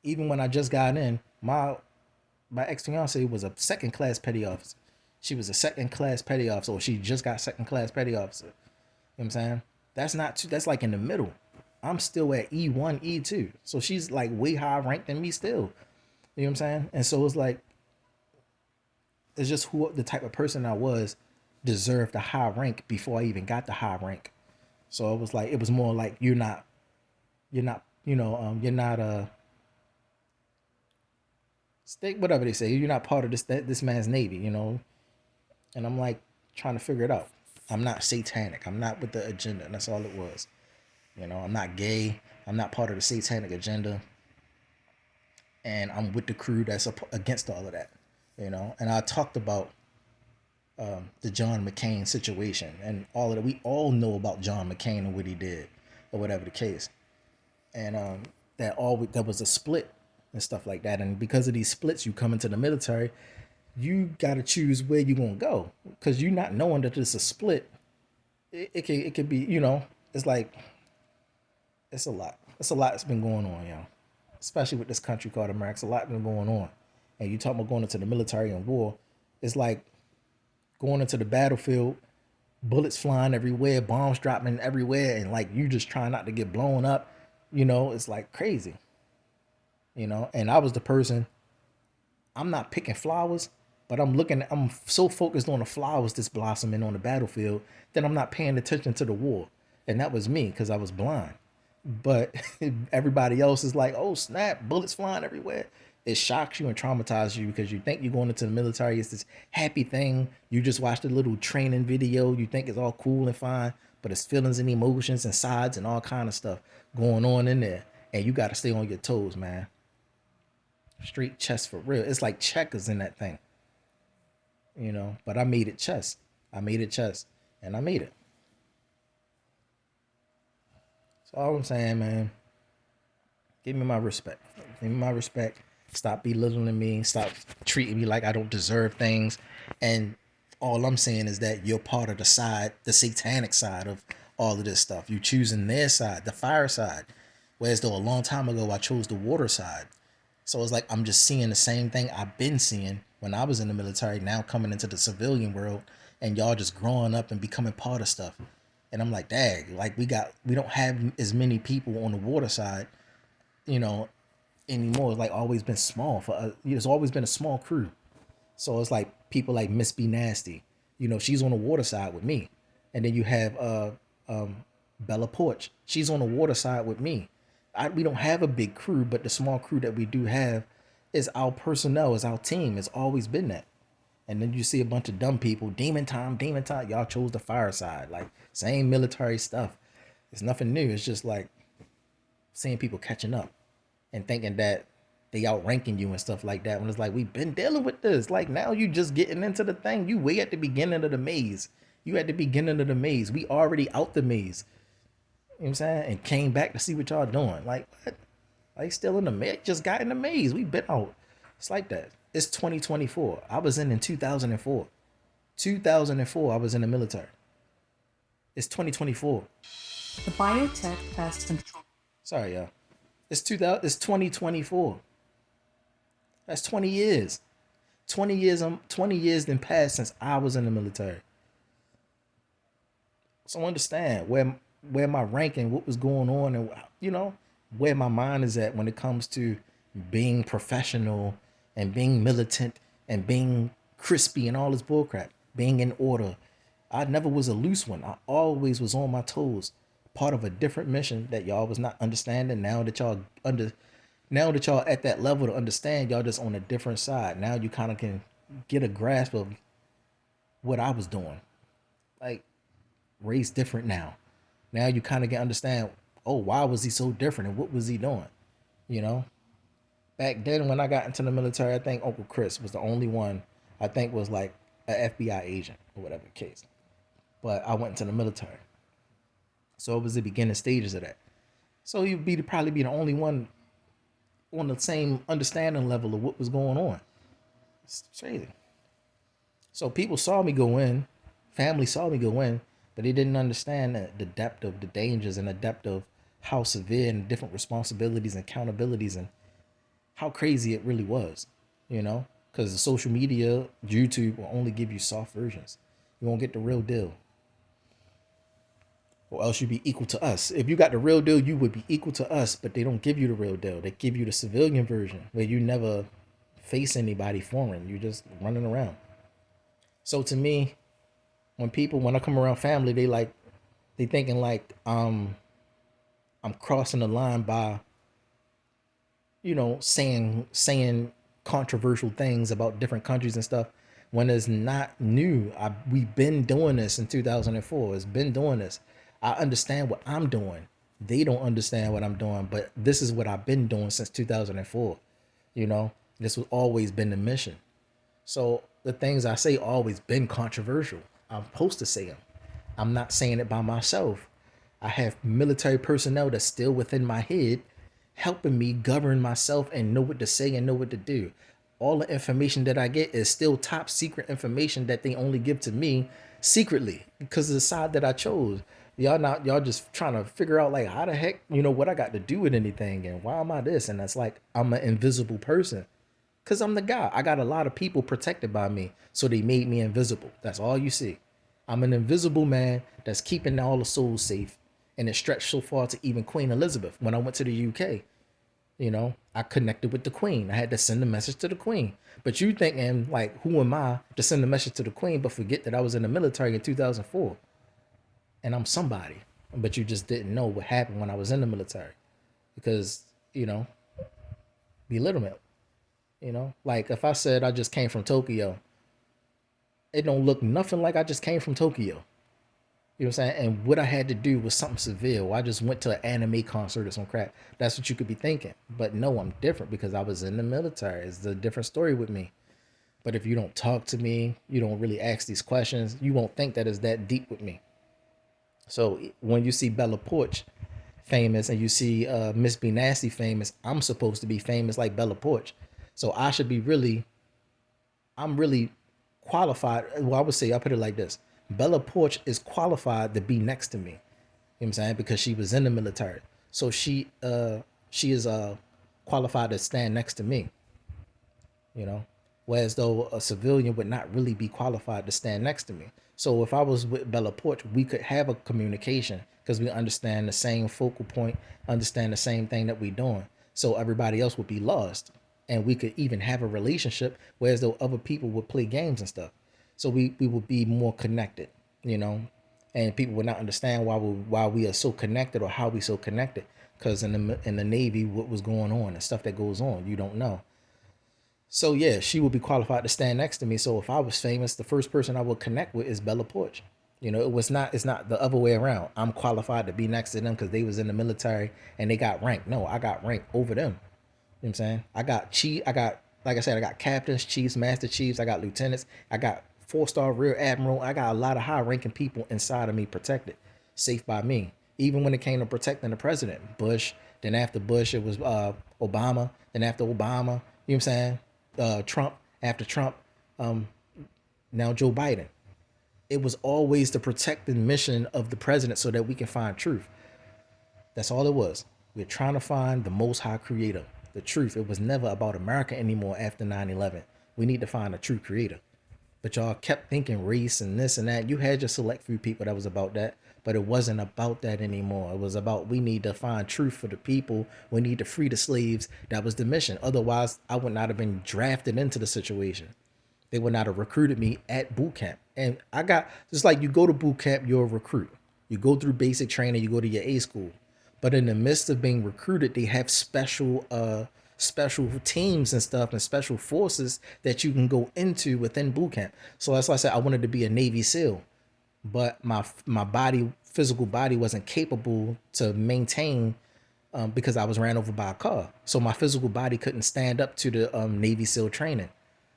Even when I just got in, my ex-fiance was a second-class petty officer. She was a second-class petty officer, or she just got second-class petty officer. You know what I'm saying? That's like in the middle. I'm still at E1, E2. So she's like way higher ranked than me still. You know what I'm saying? And so it's like, it's just who the type of person I was deserved a high rank before I even got the high rank. So it was more like you're not whatever they say, you're not part of this man's navy, And I'm like trying to figure it out. I'm not satanic. I'm not with the agenda. And that's all it was. I'm not gay. I'm not part of the satanic agenda. And I'm with the crew that's against all of that. And I talked about the John McCain situation and all of that. We all know about John McCain and what he did or whatever the case. And that was a split and stuff like that. And because of these splits, you come into the military, you got to choose where you're going to go because you're not knowing that it's a split. It could be, it's like, it's a lot. It's a lot that's been going on, especially with this country called America. It's a lot been going on. And you talk about going into the military and war. It's like going into the battlefield bullets flying everywhere, bombs dropping everywhere, and like you just trying not to get blown up. It's like crazy. And I was the person. I'm not picking flowers, but I'm so focused on the flowers that's blossoming on the battlefield that I'm not paying attention to the war. And that was me because I was blind. But everybody else is like, oh snap, bullets flying everywhere. It shocks you and traumatizes you because you think you're going into the military. It's this happy thing. You just watched a little training video. You think it's all cool and fine, but it's feelings and emotions and sides and all kind of stuff going on in there. And you got to stay on your toes, man. Straight chess for real. It's like checkers in that thing. But I made it chess. And I made it. So all I'm saying, man, give me my respect. Give me my respect. Stop belittling me. Stop treating me like I don't deserve things. And all I'm saying is that you're part of the side, the satanic side of all of this stuff. You choosing their side, the fire side. Whereas though a long time ago, I chose the water side. So it's like I'm just seeing the same thing I've been seeing when I was in the military, now coming into the civilian world, and y'all just growing up and becoming part of stuff. And I'm like, dang, like we don't have as many people on the water side, anymore. It's like always been small for us. It's always been a small crew. So it's like people like Miss B Nasty, she's on the water side with me. And then you have Bella Porch. She's on the water side with me. We don't have a big crew, but the small crew that we do have is our personnel, is our team. It's always been that. And then you see a bunch of dumb people, demon time. Y'all chose the fire side. Like same military stuff. It's nothing new. It's just like seeing people catching up and thinking that they outranking you and stuff like that. When it's like, we've been dealing with this. Like now you just getting into the thing. You way at the beginning of the maze. We already out the maze. You know what I'm saying? And came back to see what y'all doing. Like, what? Like still in the maze? Just got in the maze. We been out. It's like that. It's 2024. I was in 2004. 2004, I was in the military. It's 2024. The Biotech Pest Control. Sorry, y'all. It's 2024. That's 20 years. 20 years then passed since I was in the military. So understand where my ranking, what was going on, and where my mind is at when it comes to being professional and being militant and being crispy and all this bullcrap, being in order. I never was a loose one. I always was on my toes, part of a different mission that y'all was not understanding. Now that y'all at that level to understand, y'all just on a different side. Now you kind of can get a grasp of what I was doing. Like, Ray's different now. Now you kind of can understand, oh, why was he so different and what was he doing? Back then when I got into the military, I think Uncle Chris was the only one I think was like an FBI agent or whatever the case. But I went into the military. So it was the beginning stages of that. So he'd probably be the only one on the same understanding level of what was going on. It's crazy. So people saw me go in, family saw me go in, but they didn't understand the depth of the dangers and the depth of how severe and different responsibilities and accountabilities and how crazy it really was, because the social media, YouTube will only give you soft versions. You won't get the real deal. Or else you'd be equal to us. If you got the real deal, you would be equal to us, but they don't give you the real deal. They give you the civilian version where you never face anybody foreign. You're just running around. So to me, when I come around family, they thinking like I'm crossing the line by, saying controversial things about different countries and stuff when it's not new. We've been doing this in 2004. It's been doing this. I understand what I'm doing. They don't understand what I'm doing, but this is what I've been doing since 2004. This has always been the mission. So the things I say always been controversial. I'm supposed to say them. I'm not saying it by myself. I have military personnel that's still within my head helping me govern myself and know what to say and know what to do. All the information that I get is still top secret information that they only give to me secretly because of the side that I chose. Y'all just trying to figure out like how the heck, what I got to do with anything and why am I this? And that's like, I'm an invisible person because I'm the guy. I got a lot of people protected by me. So they made me invisible. That's all you see. I'm an invisible man that's keeping all the souls safe. And it stretched so far to even Queen Elizabeth. When I went to the UK, I connected with the Queen. I had to send a message to the Queen. But you thinking, like, who am I to send a message to the Queen, but forget that I was in the military in 2004 and I'm somebody. But you just didn't know what happened when I was in the military because, belittlement. Like if I said I just came from Tokyo, it don't look nothing like I just came from Tokyo. You know what I'm saying? And what I had to do was something severe. I just went to an anime concert or some crap. That's what you could be thinking. But no, I'm different because I was in the military. It's a different story with me. But if you don't talk to me, you don't really ask these questions, you won't think that it's that deep with me. So when you see Bella Porch famous and you see Miss B Nasty famous, I'm supposed to be famous like Bella Porch. So I should be I'm really qualified. Well, I would say, I'll put it like this. Bella Porch is qualified to be next to me. You know what I'm saying? Because she was in the military. So she is qualified to stand next to me. Whereas though a civilian would not really be qualified to stand next to me. So if I was with Bella Porch, we could have a communication because we understand the same focal point, understand the same thing that we're doing. So everybody else would be lost. And we could even have a relationship, whereas though other people would play games and stuff. So we would be more connected, and people would not understand why we are so connected or how we so connected. Because in the Navy, what was going on and stuff that goes on, you don't know. So yeah, she would be qualified to stand next to me. So if I was famous, the first person I would connect with is Bella Porch. It's not the other way around. I'm qualified to be next to them because they was in the military and they got rank. No, I got rank over them. You know what I'm saying? I got, like I said, I got captains, chiefs, master chiefs. I got lieutenants. I got 4-star rear admiral. I got a lot of high ranking people inside of me protected, safe by me. Even when it came to protecting the president, Bush, then after Bush, it was Obama. Then after Obama, you know what I'm saying? Trump, after Trump, now Joe Biden. It was always to protect the mission of the president so that we can find truth. That's all it was. We're trying to find the most high creator, the truth. It was never about America anymore after 9/11. We need to find a true creator. But y'all kept thinking race and this and that. You had your select few people that was about that, but it wasn't about that anymore. It was about we need to find truth for the people. We need to free the slaves. That was the mission. Otherwise, I would not have been drafted into the situation. They would not have recruited me at boot camp. And I got, just like you go to boot camp, you're a recruit. You go through basic training, you go to your A school. But in the midst of being recruited, they have special teams and stuff and special forces that you can go into within boot camp. So that's why I said I wanted to be a Navy SEAL, but my physical body wasn't capable to maintain because I was ran over by a car. So my physical body couldn't stand up to the Navy SEAL training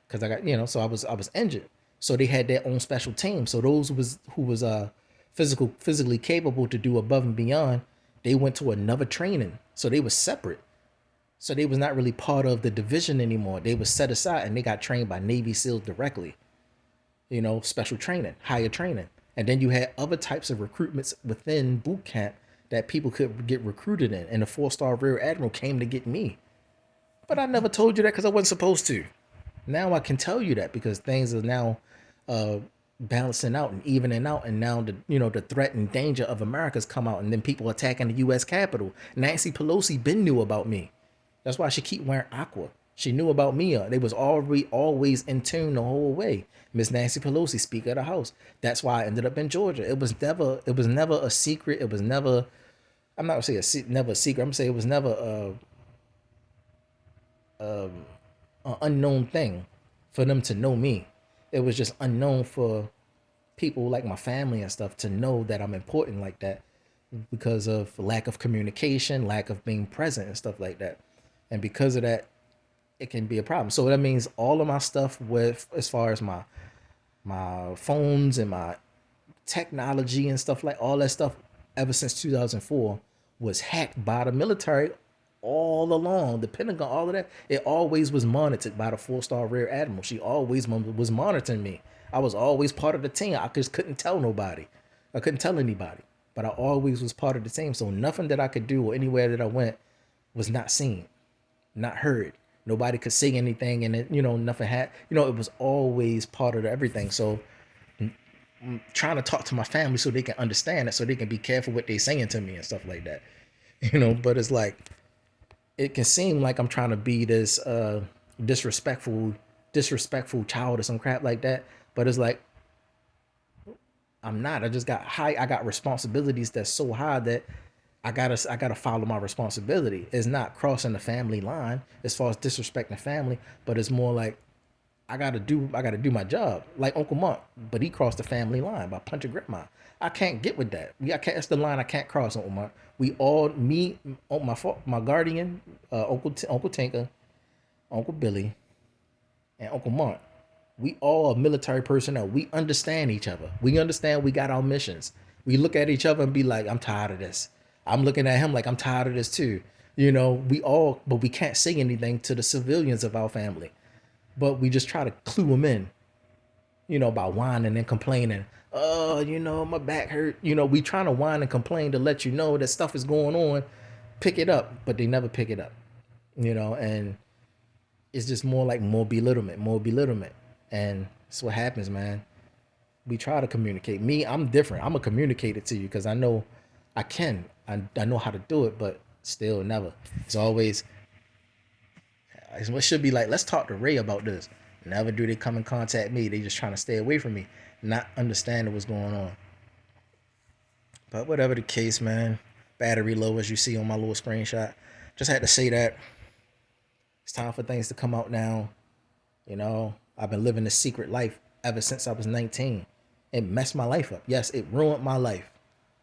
because I got, so I was injured. So they had their own special team. So those who was physically capable to do above and beyond, they went to another training. So they were separate. So they was not really part of the division anymore. They was set aside and they got trained by Navy SEALs directly. Special training, higher training. And then you had other types of recruitments within boot camp that people could get recruited in. And the 4-star rear admiral came to get me. But I never told you that because I wasn't supposed to. Now I can tell you that because things are now balancing out and evening out, and now the threat and danger of America's come out, and then people attacking the U.S. Capitol. Nancy Pelosi been knew about me. That's why she keep wearing aqua. She knew about me. They was always in tune the whole way. Miss Nancy Pelosi, Speaker of the House. That's why I ended up in Georgia. It was never a secret. It was never. I'm not gonna say never a secret. I'm gonna say it was never an unknown thing for them to know me. It was just unknown for people like my family and stuff to know that I'm important like that because of lack of communication, lack of being present and stuff like that. And because of that, it can be a problem. So that means all of my stuff as far as my phones and my technology and stuff, like all that stuff ever since 2004 was hacked by the military all along. The Pentagon, all of that, it always was monitored by the 4-star rear admiral. She always was monitoring me. I was always part of the team. I just couldn't tell nobody. I couldn't tell anybody, but I always was part of the team. So nothing that I could do or anywhere that I went was not seen, not heard. Nobody could say anything, and it, nothing had, it was always part of everything. So trying to talk to my family so they can understand it, so they can be careful what they saying to me and stuff like that. But it's like it can seem like I'm trying to be this disrespectful child or some crap like that. But it's like I'm not. I got responsibilities that's so high that I gotta follow my responsibility. It's not crossing the family line as far as disrespecting family, but it's more like I gotta do my job. Like Uncle Mark, but he crossed the family line by punching grandma. I can't get with that. That's the line I can't cross, Uncle Mark. We all, me, my guardian, Uncle Tinker, Uncle Billy, and Uncle Mark. We all are military personnel. We understand each other. We understand we got our missions. We look at each other and be like, I'm tired of this. I'm looking at him like I'm tired of this too. But we can't say anything to the civilians of our family. But we just try to clue them in, by whining and complaining. Oh, my back hurt. We trying to whine and complain to let you know that stuff is going on. Pick it up, but they never pick it up, and it's just more belittlement. And that's what happens, man. We try to communicate. Me, I'm different. I'm going to communicate it to you because I know I can. I know how to do it, but still never. It's always, what should be like, let's talk to Ray about this. Never do they come and contact me. They just trying to stay away from me, not understanding what's going on. But whatever the case, man, battery low as you see on my little screenshot. Just had to say that. It's time for things to come out now. I've been living a secret life ever since I was 19. It messed my life up. Yes, it ruined my life.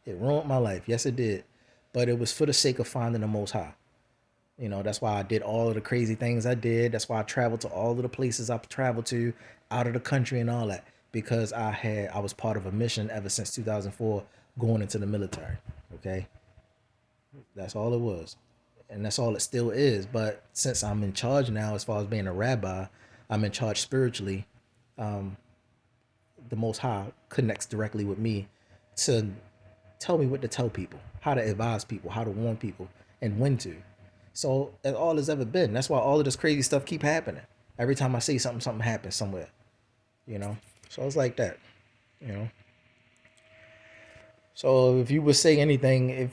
Yes, it did. But it was for the sake of finding the Most High. That's why I did all of the crazy things I did. That's why I traveled to all of the places I've traveled to, out of the country and all that. Because I was part of a mission ever since 2004 going into the military. Okay? That's all it was. And that's all it still is. But since I'm in charge now, as far as being a rabbi, I'm in charge spiritually. The Most High connects directly with me to tell me what to tell people, how to advise people, how to warn people, and when to. So that's all it's ever been. That's why all of this crazy stuff keep happening. Every time I say something happens somewhere. So it's like that. So if you would say anything,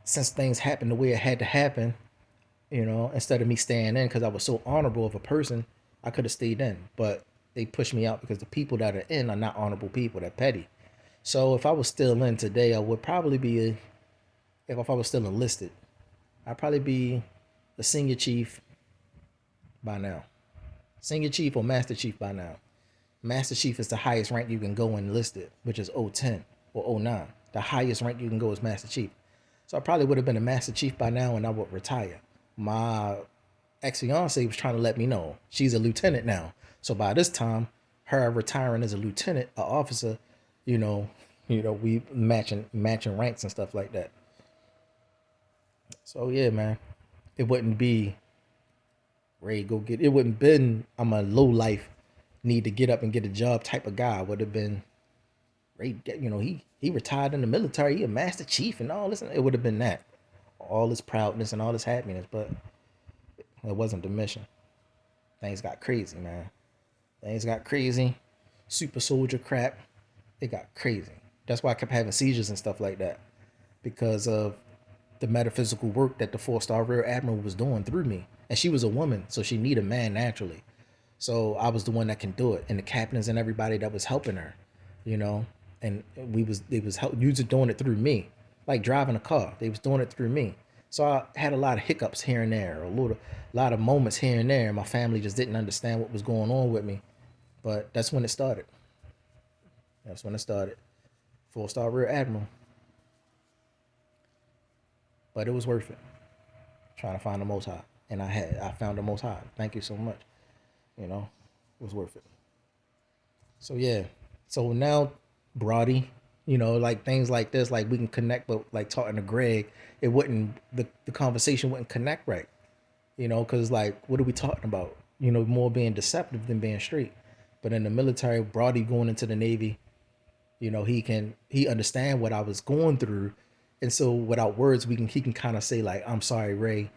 since things happened the way it had to happen, instead of me staying in because I was so honorable of a person, I could have stayed in. But they pushed me out because the people that are in are not honorable people. They're petty. So if I was still in today, I would probably be, if I was still enlisted, I'd probably be a senior chief by now. Senior chief or master chief by now. Master chief is the highest rank you can go enlisted, which is 010 or 09. The highest rank you can go is master chief. So I probably would have been a master chief by now and I would retire. My ex-fiance was trying to let me know she's a lieutenant now. So by this time, her retiring as a lieutenant, an officer, we matching ranks and stuff like that. So yeah, man, it wouldn't be Ray go get. It wouldn't been I'm a low life, need to get up and get a job type of guy. Would have been Ray. He retired in the military. He a master chief and all this. It would have been that, all this proudness and all this happiness. But it wasn't the mission. Things got crazy, man. Things got crazy. Super soldier crap. It got crazy. That's why I kept having seizures and stuff like that, because of the metaphysical work that the 4-star Rear Admiral was doing through me. And she was a woman, so she needed a man naturally. So I was the one that can do it, and the captains and everybody that was helping her, and they was doing it through me, like driving a car. They was doing it through me. So I had a lot of hiccups here and there, a lot of moments here and there. And my family just didn't understand what was going on with me. But that's when it started. 4-star Rear Admiral. But it was worth it. Trying to find the Most High. And I found the Most High. Thank you so much. It was worth it. So yeah. So now, Brody, like things like this, like we can connect, but like talking to Greg, it wouldn't, the conversation wouldn't connect right. Because like, what are we talking about? More being deceptive than being straight. But in the military, Brody going into the Navy, he understand what I was going through. And so without words, he can kind of say like, I'm sorry, Ray,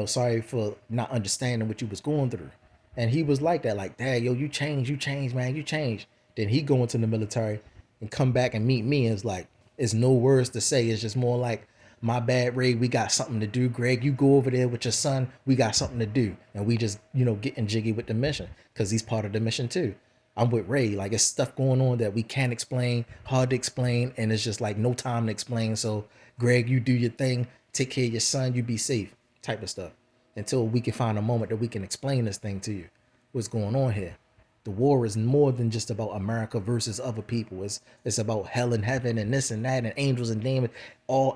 sorry for not understanding what you was going through. And he was like that, like, Dad, yo, you changed, man, you changed. Then he go into the military and come back and meet me. It's like, it's no words to say. It's just more like, my bad, Ray, we got something to do. Greg, you go over there with your son. We got something to do. And we just, getting jiggy with the mission because he's part of the mission too. I'm with Ray. Like, it's stuff going on that we can't explain, hard to explain. And it's just like no time to explain. So, Greg, you do your thing. Take care of your son. You be safe type of stuff until we can find a moment that we can explain this thing to you. What's going on here? The war is more than just about America versus other people. It's about hell and heaven and this and that and angels and demons,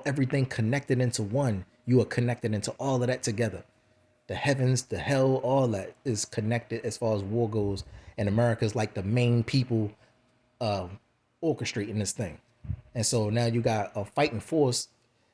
everything connected into one. You are connected into all of that together. The heavens, the hell, all that is connected as far as war goes. And America is like the main people orchestrating this thing. And so now you got a fighting force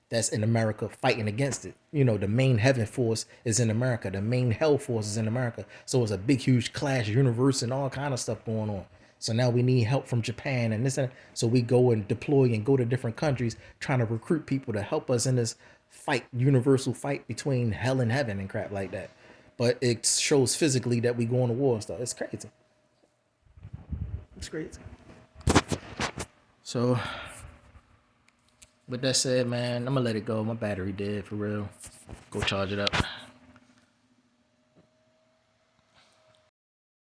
that's in America fighting against it. The main heaven force is in America. The main hell force is in America. So it's a big, huge clash, universe, and all kind of stuff going on. So now we need help from Japan and this and that. So we go and deploy and go to different countries trying to recruit people to help us in this fight, universal fight between hell and heaven and crap like that. But it shows physically that we go to war and stuff. It's crazy. It's crazy. So with that said, man, I'm gonna let it go. My battery dead for real. Go charge it up.